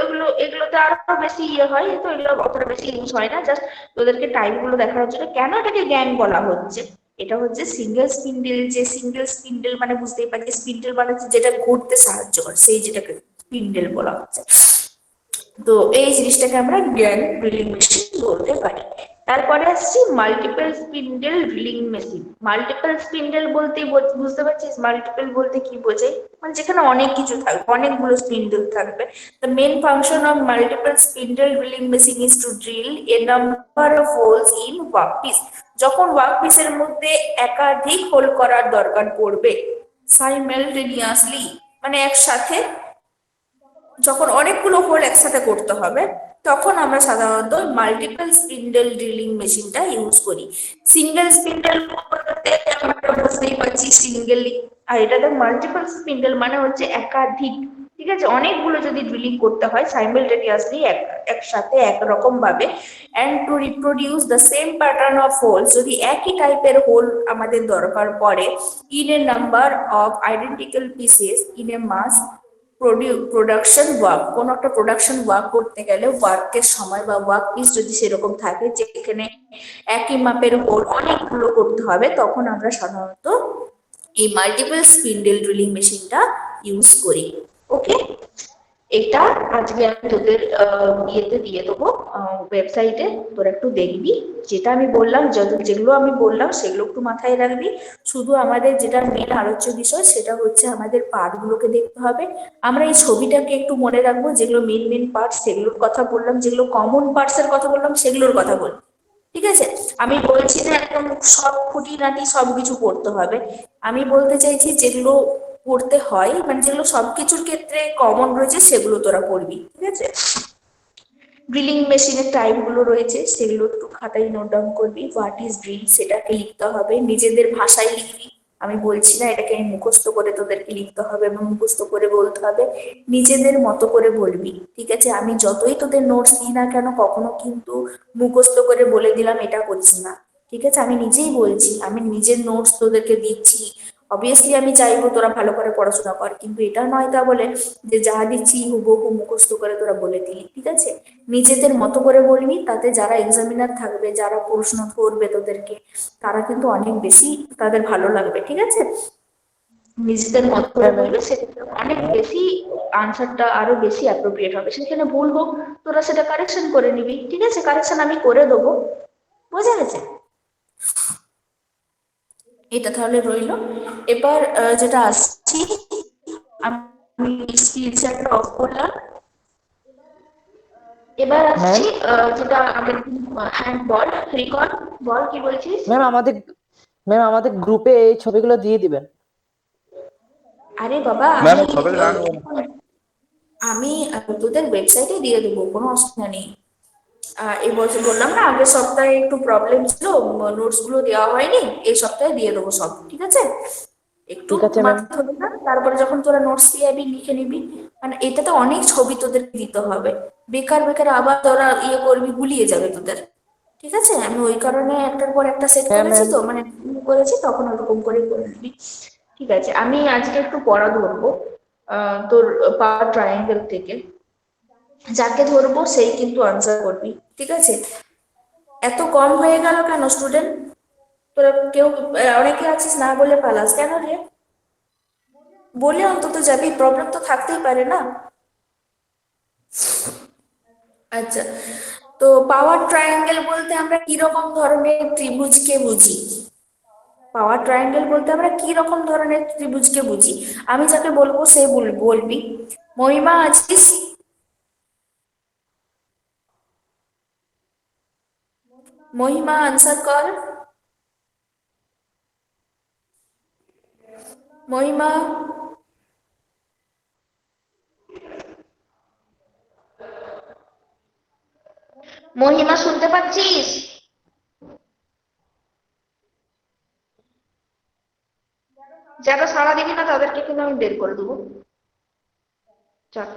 এগুলোতে আরো বেশি ইয়ে হয়, তো এগুলো অতটা বেশি ইউজ হয় না। জাস্ট তোদেরকে টাইপ গুলো দেখানোর জন্য। কেন এটাকে গ্যাং বলা হচ্ছে, এটা হচ্ছে সিঙ্গেল স্পিন্ডেল, যে সিঙ্গেল স্পিন্ডেল মানে বুঝতেই পারছি, স্পিন্ডেল মানে যেটা ঘুরতে সাহায্য করে, সেই যেটাকে স্পিন্ডেল বলা হচ্ছে। তো এই জিনিসটাকে আমরা গ্যাং ড্রিলিং মেশিন বলতে পারি। তারপরে আসছি multiple spindle drilling machine. Multiple spindle বলতে বুঝতে পারছিস, মাল্টিপল বলতে কি বোঝায়, মানে যেখানে অনেক কিছু থাকবে, অনেকগুলো স্পিন্ডেল থাকবে। The main function of multiple spindle drilling machine is to drill a number of holes in workpiece. যখন ওয়ার্কপিসের মধ্যে একাধিক হোল করার দরকার পড়বে, সাইমালটেনিয়াসলি মানে একসাথে, যখন অনেকগুলো হোল একসাথে করতে হবে, তখন আমরা সাধারণত মাল্টিপল স্পিন্ডেল ড্রিলিং মেশিনটা ইউজ করি। সিঙ্গেল স্পিন্ডেল বলতে আমরা বুঝতেই পারছি সিঙ্গেলি, আর এটাতে মাল্টিপল স্পিন্ডেল মানে হচ্ছে একাধিক। ঠিক আছে, অনেকগুলো যদি ড্রিলিং করতে হয় সাইমালটেনিয়াসলি একসাথে একরকম ভাবে, and to reproduce the same pattern of hole, যদি একই টাইপের হোল আমাদের দরকার পড়ে, in a number of identical pieces in a mass production work. কোনো একটা প্রোডাকশন ওয়ার্ক করতে গেলে ওয়ার্কের সময় বা ওয়ার্ক পিস যদি সেরকম থাকে যেখানে একই মাপের হোল অনেকগুলো করতে হবে, তখন আমরা সাধারণত এই মাল্টিপল স্পিন্ডেল ড্রিলিং মেশিনটা ইউজ করি। ওকে, এটা আজকে আমি তোদের ইয়েতে দিয়ে দেবো, ওয়েবসাইটে। তোরা একটু দেখবি, যেটা আমি বললাম, যেগুলো আমি বললাম সেগুলো একটু মাথায় রাখবি। শুধু আমাদের যেটা মেন আলোচ্য বিষয় সেটা হচ্ছে আমাদের পার্টগুলোকে দেখতে হবে। আমরা এই ছবিটাকে একটু মনে রাখবো, যেগুলো মেন মেন পার্ট সেগুলোর কথা বললাম, যেগুলো কমন পার্টস এর কথা বললাম সেগুলোর কথা বল, ঠিক আছে? আমি বলছি না একদম সব খুঁটিনাটি সবকিছু পড়তে হবে, আমি বলতে চাইছি যেগুলো পড়তে হয়, মানে যেগুলো সবকিছুর ক্ষেত্রে কমন রয়েছে সেগুলো তোরা পড়বি, ঠিক আছে? ড্রিলিং মেশিনের টাইপগুলো রয়েছে সেগুলো একটু খাতায় নোট ডাউন করবি। হোয়াট ইজ ড্রিল সেটাকে লিখতে হবে, নিজেদের ভাষায় লিখবি। আমি বলছি না এটাকে আমি মুখস্থ করে তোদেরকে লিখতে হবে এবং মুখস্থ করে বলতে হবে, নিজেদের মতো করে বলবি, ঠিক আছে? আমি যতই তোদের নোটস দিই না কেন কখনো কিন্তু মুখস্থ করে বলে দিলাম এটা করছি না, ঠিক আছে? আমি নিজেই বলছি, আমি নিজের নোটস তোদেরকে দিচ্ছি। অবভিয়াসলি আমি চাইবো তোরা ভালো করে পড়াশোনা কর, কিন্তু এটা নয় তা বলে যে যা দিচ্ছি হুবহু মুখস্থ করে তোরা বলে দিলি, ঠিক আছে? নিজেদের মতো করে বলবি, তাতে যারা এক্সামিনার থাকবে, যারা প্রশ্ন করবে তোদেরকে, তারা কিন্তু অনেক বেশি তাদের ভালো লাগবে, ঠিক আছে? নিজেদের মতো করে হ্যাঁ ম্যাম। বলবে, সেক্ষেত্রে অনেক বেশি আনসারটা আরো বেশি অ্যাপ্রোপ্রিয়েট হবে। সেখানে ভুল হোক তোরা সেটা কারেকশন করে নিবি, ঠিক আছে? কারেকশন আমি করে দেবো, বোঝা গেছে? এটা তাহলে রইলো। এবার যেটা আসছি, আমি স্ক্রিন শেয়ারটা অফ করলাম। এবার ম্যাম আসছি যেটা আমি, হ্যান্ড বল রিকল, বল কি বলছিস? ম্যাম আমাদের গ্রুপে এই ছবিগুলো দিয়ে দিবেন। আরে বাবা, ম্যাম আমি ছবি রাখবো না। আমি তোদের ওয়েবসাইটে দিয়ে দেবো, কোনো অসুবিধা নেই। এই বছর বললাম না আগের সপ্তাহে একটু প্রবলেম ছিল, নোটস গুলো দেওয়া হয়নি, এই সপ্তাহে দিয়ে দেবো সব, ঠিক আছে? একটু ঠিক আছে ম্যাম। মাথা ধরে না, তারপরে যখন তোরা নোটস দিয়ে যাবি লিখে নিবি। মানে এটাতে অনেক ছবি তোদের দিতে হবে, বেকার বেকার আবার তোরা ইয়ে করবি, গুলিয়ে যাবে তোদের, ঠিক আছে? আমি ওই কারণে একটার পর একটা সেট হ্যাঁ করেছি, ম্যাম। তো মানে করেছি তখন ওরকম করে করে নিবি, ঠিক আছে? আমি আজকে একটু পড়া ধরবো তোর পাওয়ার ট্রায়াঙ্গেল থেকে, যাকে ধরবো সেই কিন্তু আনসার করবি, ঠিক আছে? এত কম হয়ে গেল কেন স্টুডেন্ট? তোরা কেউ অনেকে আছিস না বলে পালাস কেন রে? বলে অন্তত যাবি, প্রবলেম তো থাকতেই পারে না। আচ্ছা, তো পাওয়ার ট্রায়াঙ্গেল বলতে আমরা কি রকম ধরনের ত্রিভুজকে বুঝি? পাওয়ার ট্রায়াঙ্গেল বলতে আমরা কি রকম ধরনের ত্রিভুজকে বুঝি? আমি যাকে বলবো সে বলবি। মহিমা আছিস? মহিমা আনসার কর। মহিমা, মহিমা শুনতে পাচ্ছিস? যারা সাড়া দিবি না তাদেরকে কিন্তু আমি বের করে দেবো। চল,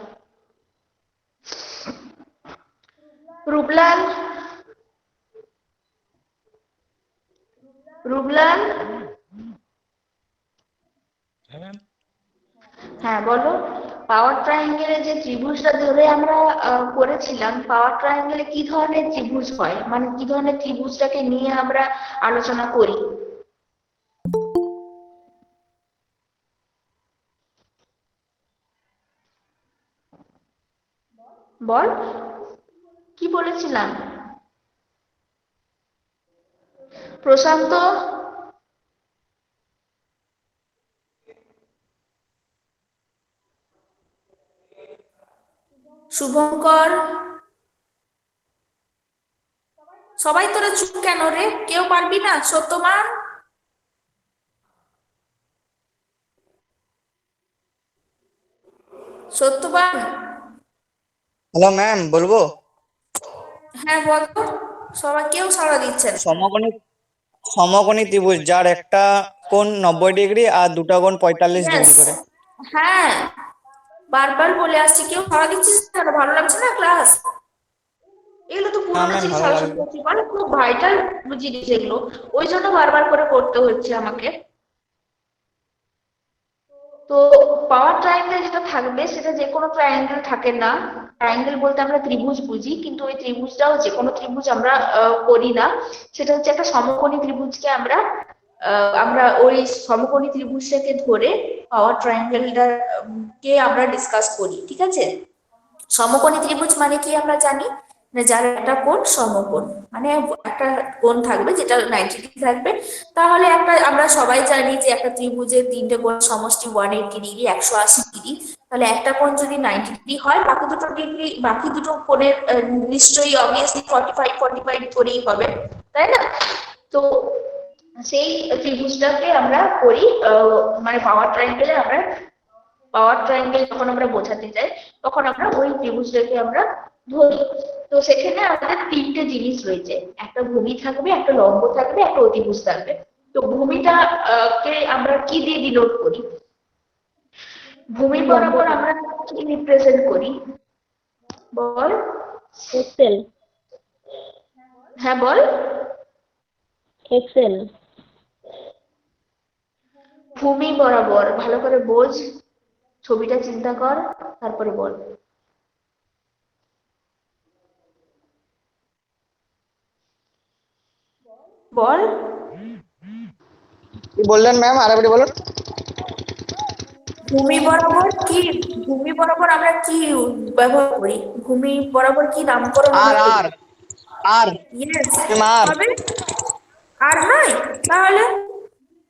রূপলাল, রূপলাল, হ্যাঁ বলো। পাওয়ার ট্রায়াঙ্গেলে যে ত্রিভুজটা ধরে আমরা করেছিলাম, পাওয়ার ট্রায়াঙ্গেলে কি ধরনের ত্রিভুজ হয়, মানে কি ধরনের ত্রিভুজটাকে নিয়ে আমরা আলোচনা করি? বল, কি বলেছিলাম? প্রশান্ত, শুভঙ্কর, সবাই তোরা চুপ কেন রে? কেউ পারবি না? সত্যমান, সত্যবান, হ্যালো ম্যাম, বলবো? হ্যাঁ বলো। সবাই কেউ সাড়া দিচ্ছে না। সমকোণী সমকোণী ত্রিভুজ যার একটা কোণ 90 ডিগ্রি আর দুটা কোণ 45 ডিগ্রি Yes, করে। হ্যাঁ, বারবার বলে আসছি, কেউ সাড়া দিচ্ছিস না, ভালো লাগছে না ক্লাস? এগুলো তো হ্যাঁ পুরোনো ম্যাম, জিনিস ভালো আলোচনা লাগবে। করছি, মানে খুব ভাইটাল জিনিস এগুলো, ওই জন্য বারবার করে করতে হচ্ছে আমাকে। তো পাওয়ার ট্রায়াঙ্গেল যেটা থাকবে সেটা যে কোনো ট্রায়াঙ্গেল থাকে না। ট্রায়াঙ্গেল বলতে আমরা ত্রিভুজ বুঝি, কিন্তু ওই ত্রিভুজটাও যে কোনো ত্রিভুজ আমরা করি না। সেটা হচ্ছে একটা সমকোণী ত্রিভুজকে আমরা ওই সমকোণী ত্রিভুজটাকে ধরে পাওয়ার ট্রায়াঙ্গেলটা কে আমরা ডিসকাস করি, ঠিক আছে? সমকোণী ত্রিভুজ মানে কি আমরা জানি, না যার একটা কোণ সমকোণ, মানে একটা কোণ থাকবে যেটা 90 ডিগ্রি থাকবে। তাহলে একটা আমরা সবাই জানি যে একটা ত্রিভুজের তিনটে কোণ সমষ্টি 180 ডিগ্রি, 180 ডিগ্রি। তাহলে একটা কোণ যদি 90 ডিগ্রি হয়, বাকি দুটো ডিগ্রি, বাকি দুটো কোণের নিশ্চয়ই অবভিয়াসলি 45 করেই হবে, তাই না? তো সেই ত্রিভুজটাকে আমরা করি মানে পাওয়ার ট্রায়াঙ্গেল যখন আমরা বোঝাতে যাই, তখন আমরা ওই ত্রিভুজটাকে আমরা ধরি। তো সেখানে আমাদের তিনটে জিনিস রয়েছে, একটা ভূমি থাকবে, একটা লম্ব থাকবে, একটা অতিভুজ থাকবে। তো ভূমিটা কে আমরা কি দিয়ে ডিনোট করি? ভূমি বরাবর আমরা কি রিপ্রেজেন্ট করি বল? এক্সেল। হ্যাঁ বল। এক্সেল। ভূমি বরাবর, ভালো করে বোঝ, ছবিটা চিন্তা কর, তারপরে বল। বল। কি বললেন ম্যাম, আরেকবার বলুন। ভূমি বরাবর কি, ভূমি বরাবর আমরা কি ব্যবহার করি? ভূমি বরাবর কি নামকরণ আর আমরা আর করি? আর ইয়েস, আর হবে। আর নয় তাহলে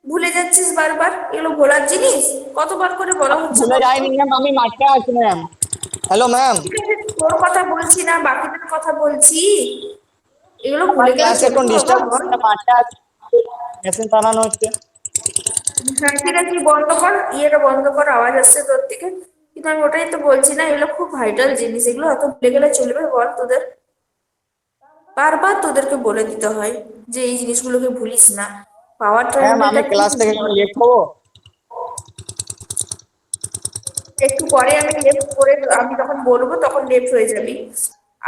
ভুলে যাচ্ছিস বারবার, এগুলো ভোলার জিনিস, কতবার করে বলা হচ্ছে ভুলে বলতো? যায়নি ম্যাম, আমি মাঠে আছি ম্যাম। হ্যালো ম্যাম, ঠিক আছে, তোর কথা বলছি না, বাকিদের কথা বলছি। এগুলো আমার ভুলে গেলে ক্লাসে চলবে এখন বাবা, ডিস্টার্ব বল। হচ্ছে, মাঠে আছি, মেশিন চালানো হচ্ছে। হ্যাঁ ঠিক আছে, বন্ধ কর, ইয়েটা বন্ধ কর, আওয়াজ আসছে তোর থেকে। কিন্তু আমি ওটাই তো বলছি না, এগুলো খুব ভাইটাল জিনিস, এগুলো অত ভুলে গেলে চলবে বল? তোদের বারবার তোদেরকে বলে দিতে হয় যে এই জিনিসগুলোকে ভুলিস না। পাওয়ার ম্যাম ট্রায়াঙ্গেলটা আমি কি ক্লাস থেকে জিনিস বল? লেট হবো। একটু পরে আমি লেফট করে, আমি তখন বলবো তখন লেফট হয়ে যাবি,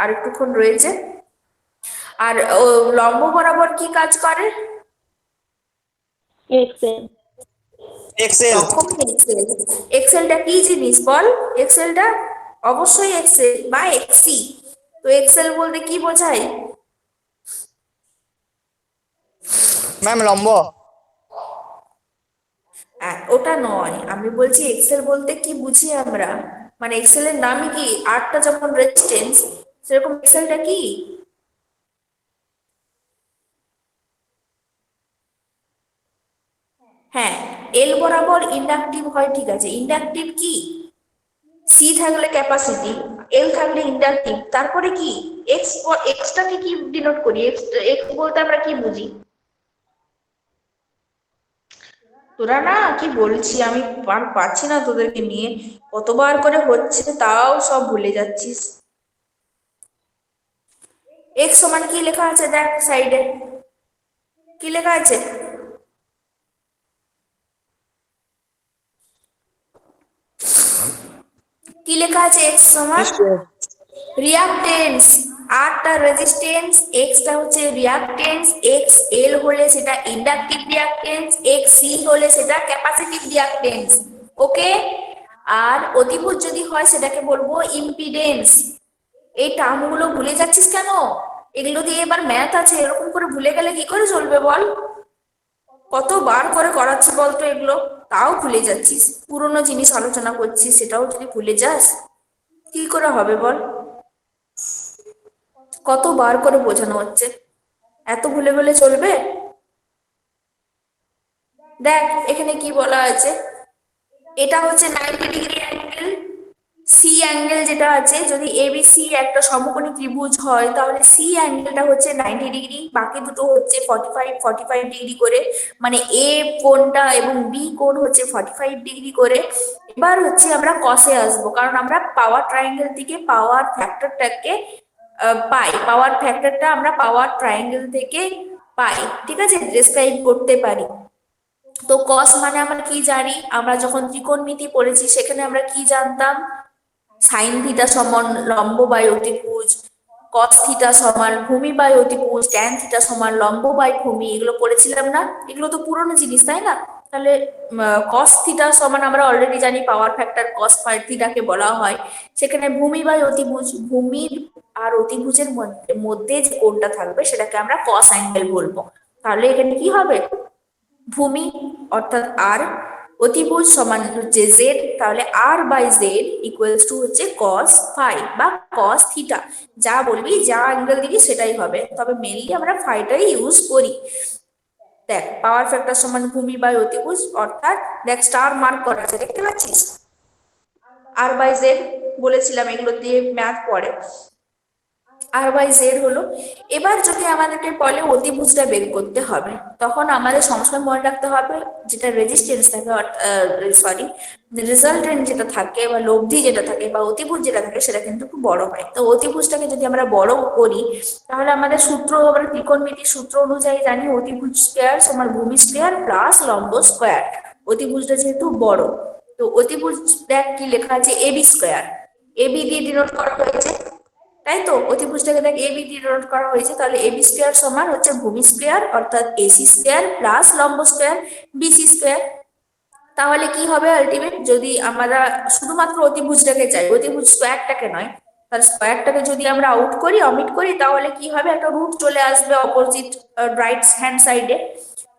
আর একটুক্ষণ রয়েছে। আর ও লম্ব বরাবর কি কাজ করে? এক্সেল। এক্সেল। তখন এক্সেল। এক্সেলটা কি জিনিস বল? এক্সেলটা অবশ্যই এক্সেল বা এক্সি। তো এক্সেল বলতে কি বোঝায়? ম্যাম লম্ব। ওটা নয়, আমি বলছি এক্সেল বলতে কি বুঝি আমরা, মানে এক্সেলের নামই কি, আরটা যেমন রেজিস্ট্যান্স, সেরকম এক্সেলটা কি? হ্যাঁ, এল বরাবর ইন্ডাকটিভ হয়, ঠিক আছে। ইন্ডাকটিভ কি? সি থাকলে ক্যাপাসিটি, এল থাকলে ইন্ডাকটিভ, তারপরে কি এক্স, এক্সটাকে কি ডিনোট করি? এক্স, এক্স বলতে আমরা কি বুঝি? তোরা না কি বলছি আমি, পারছি না তোদেরকে নিয়ে, কতবার করে হচ্ছে তাও সব ভুলে যাচ্ছিস। এক্স সমান কি লেখা আছে দেখ সাইডে, কি লেখা আছে? কি লেখা আছে এক্স সমান? রিয়াকটেন্স। আরটা রেজিস্ট্যান্স, এক্সটা হচ্ছে রিয়াকটেন্স, এক্স এল হলে সেটা ইন্ডাকটিভ রিয়াকটেন্স, এক্স সি হলে সেটা ক্যাপাসিটিভ রিয়াকটেন্স। ওকে। আর অতিভুজ যদি হয় সেটাকে বলবো ইম্পিডেন্স। এই টার্মগুলো ভুলে যাচ্ছিস কেন? এগুলো দিয়ে এবার ম্যাথ আছে, এরকম করে ভুলে গেলে কি করে চলবে বল? কতবার করে করাচ্ছি বলতো এগুলো, তাও ভুলে যাচ্ছিস। পুরোনো জিনিস আলোচনা করছিস, সেটাও যদি ভুলে যাস কি করে হবে বল? কতবার করে বোঝানো হচ্ছে, এত ভুলে গেলে চলবে? দেখ এখানে কি বলা আছে, এটা হচ্ছে 90 ডিগ্রি অ্যাঙ্গেল। সি অ্যাঙ্গেল যেটা আছে, যদি এবিসি একটা সমকোণী ত্রিভুজ হয় তাহলে সি অ্যাঙ্গেলটা হচ্ছে 90 ডিগ্রি, বাকি দুটো হচ্ছে 45 করে, মানে এ কোণটা এবং বি কোণ হচ্ছে 45 ডিগ্রি করে। এবার হচ্ছে আমরা কসে আসবো, কারণ আমরা পাওয়ার ট্রায়াঙ্গেল থেকে পাওয়ার ফ্যাক্টরটাকে পাই, পাওয়ার ফ্যাক্টরটা আমরা পাওয়ার ট্রায়াঙ্গেল থেকে পাই, ঠিক আছে, ডেসক্রাইব করতে পারি। তো কস মানে আমরা কি জানি, আমরা যখন ত্রিকোণমিতি পড়েছি সেখানে আমরা কি জানতাম? সাইন থিটা সমান লম্ব বাই অতিভুজ, কস থিটা সমান ভূমি বাই অতিভুজ, ট্যান থিটা সমান লম্ব বাই ভূমি, এগুলো পড়েছিলাম না? এগুলো তো পুরনো জিনিস তাই না? তাহলে কস থিটা সমান আমরা অলরেডি জানি পাওয়ার ফ্যাক্টর কস থিটাকে বলা হয়। সেখানে ভূমি বাই অতিভুজ, ভূমির আর অতিভুজের মধ্যে যে কোণটা থাকবে সেটাকে আমরা কস অ্যাঙ্গেল বলবো। তাহলে এখানে কি হবে? ভূমি অর্থাৎ আর, অতিভুজ সমান হচ্ছে জেড, তাহলে আর বাই জেড ইকুয়ালস টু হচ্ছে কস ফাই বা কস থিটা, যা বলবি যা অ্যাঙ্গেল দিবি সেটাই হবে, তবে মেনলি আমরা ফাইটাই ইউজ করি। দেখ পাওয়ার ফ্যাক্টর সমান ভূমি বাই অতিভুজ, অর্থাৎ দেখ স্টার মার্ক করা আছে দেখতে পাচ্ছিস, আর বাই জেড বলেছিলাম এগুলো দিয়ে ম্যাথ পড়ে, আর বাই জেড হলো। এবার যদি আমাদেরকে বলে অতিভুজটা বের করতে হবে, তখন আমাদের সবসময় মনে রাখতে হবে যেটা রেজিস্ট্যান্স থাকে, সরি রেজাল্টেন্ট যেটা থাকে বা লব্ধি যেটা থাকে বা অতিভুজ যেটা থাকে সেটা কিন্তু একটু বড় হয়। তো অতিভুজটাকে যদি আমরা বড় করি তাহলে আমাদের সূত্র, আমরা ত্রিকোণমিতির সূত্র অনুযায়ী জানি অতিভুজ স্কোয়ার সমান ভূমি স্কোয়ার প্লাস লম্ব স্কোয়ার। অতিভুজটা যেহেতু বড়, তো অতিভুজ দেখ কি লেখা আছে, এবি স্কোয়ার, এবি দিয়ে ডিনোট করা হয়েছে, তাই তো অতিভুজটাকে দেখ এবি দিয়ে ডিনোট করা হয়েছে, তাহলে এবি স্কোয়ার সমান হচ্ছে ভূমি স্কোয়ার অর্থাৎ এসি স্কোয়ার প্লাস লম্ব স্কোয়ার বিসি স্কোয়ার। তাহলে কি হবে আলটিমেট, যদি আমরা শুধুমাত্র অতিভুজটাকে চাই, অতিভুজ স্কোয়ারটাকে নয়, তাহলে স্কোয়ারটাকে যদি আমরা আউট করি অমিট করি তাহলে কি হবে, একটা রুট চলে আসবে অপোজিট রাইট হ্যান্ড সাইডে,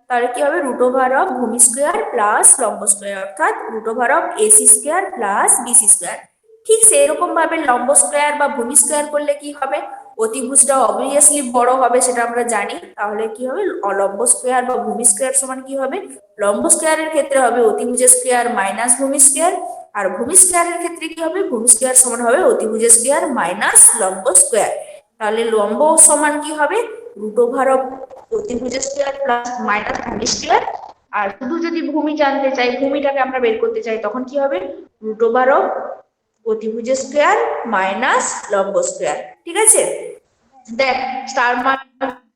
তাহলে কি হবে রুট ওভার অফ ভূমি স্কোয়ার প্লাস লম্ব স্কোয়ার অর্থাৎ root over of AC square plus BC square. ঠিক সেরকম ভাবে লম্ব স্কোয়ার বা ভূমি স্কোয়ার করলে কি হবে, অতিভুজটা অবভিয়াসলি বড় হবে সেটা আমরা জানি, তাহলে কি হবে লম্ব স্কোয়ার বা ভূমি স্কোয়ার সমান কি হবে, লম্ব স্কোয়ারের ক্ষেত্রে হবে অতিভুজের স্কোয়ার মাইনাস ভূমি স্কোয়ার, আর ভূমি স্কোয়ারের ক্ষেত্রে কি হবে, ভূমি স্কোয়ার সমান হবে অতিভুজের স্কোয়ার মাইনাস লম্ব স্কোয়ার। তাহলে লম্ব সমান কি হবে, রুট ওভার অফ অতিভুজের স্কোয়ার প্লাস মাইনাস ভূমি স্কোয়ার, আর শুধু যদি ভূমি জানতে চাই, ভূমিটাকে আমরা বের করতে চাই, তখন কি হবে রুট ওভার অফ অতিভুজের স্কোয়ার মাইনাস লম্ব স্কোয়ার। ঠিক আছে, দেখ স্টার মার্ক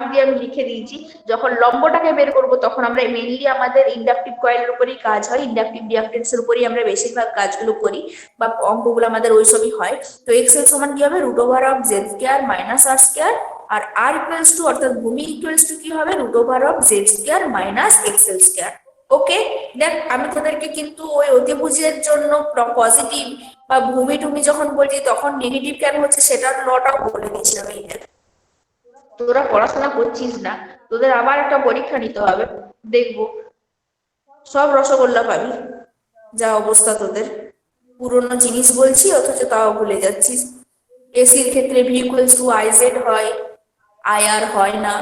দিয়ে আমি লিখে দিয়েছি, যখন লম্বটাকে বের করব তখন আমরা মেইনলি আমাদের ইন্ডাকটিভ কয়েলের উপরেই কাজ হয়, ইন্ডাকটিভ রিঅ্যাকট্যান্সের উপরেই আমরা বেশিরভাগ কাজগুলো করি বা অঙ্কগুলো আমাদের ওইসবই হয়। তো এক্সেল সমান কি হবে, root over of Z square minus R square, আর আর ইকুয়ালস টু অর্থাৎ ভূমি ইকুয়ালস টু কি হবে, root over of Z square minus এক্সেল স্কোয়ার। ওকে, দেখ আমি তোদেরকে কিন্তু ওই অতিভুজের জন্য পজিটিভ বা ভূমি টুমি যখন বলছি তখন নেগেটিভ কেন হচ্ছে সেটার লটাও বলে দিয়েছিলাম। এই তোরা পড়াশোনা করছিস না, তোদের আবার একটা পরীক্ষা নিতে হবে, দেখবো সব রসগোল্লা পাবি, যা অবস্থা তোদের, পুরনো জিনিস বলছি অথচ তাও ভুলে যাচ্ছিস। এসির ক্ষেত্রে V equals to I Z হয়, আই আর হয় না,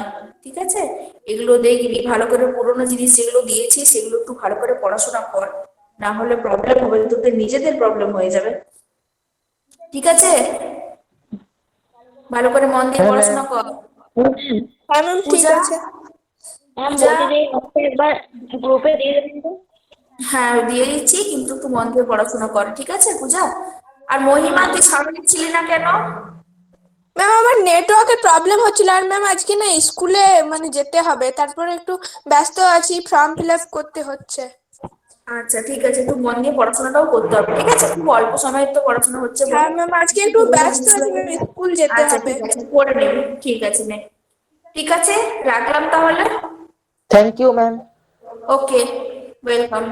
ঠিক আছে, এগুলো দেখবি ভালো করে, পুরনো জিনিস যেগুলো দিয়েছি সেগুলো একটু ভালো করে পড়াশোনা কর, না হলে প্রবলেম হবে, তোদের নিজেদের প্রবলেম হয়ে যাবে। ঠিক আছে, ভালো করে মন দিয়ে হ্যাঁ, পড়াশোনা কর। হ্যাঁ ম্যাম ঠিক পূজা, আছে ম্যাম, পূজা, বলতে যে নোটটা একবার গ্রুপে দিয়ে দেবেন তো। হ্যাঁ দিয়ে দিচ্ছি, কিন্তু একটু মন দিয়ে পড়াশোনা কর, ঠিক আছে পূজা। আর মহিমা তুই সামনে ছিলি না কেন? ম্যাম আমার নেটওয়ার্কের প্রবলেম হচ্ছিল, আর ম্যাম আজকে না স্কুলে মানে যেতে হবে, তারপরে একটু ব্যস্ত আছি, ফর্ম ফিল আপ করতে হচ্ছে। আচ্ছা ঠিক আছে, একটু মন দিয়ে পড়াশোনাটাও করতে হবে, ঠিক আছে, খুব অল্প সময়ের তো পড়াশোনা হচ্ছে। হ্যাঁ ম্যাম আজকে একটু ব্যস্ত আছি ম্যাম, স্কুল যেতে আচ্ছা হবে। ঠিক আছে পড়ে নেবি, ঠিক আছে নে, ঠিক আছে রাখলাম তাহলে। Thank you ma'am. Okay, welcome.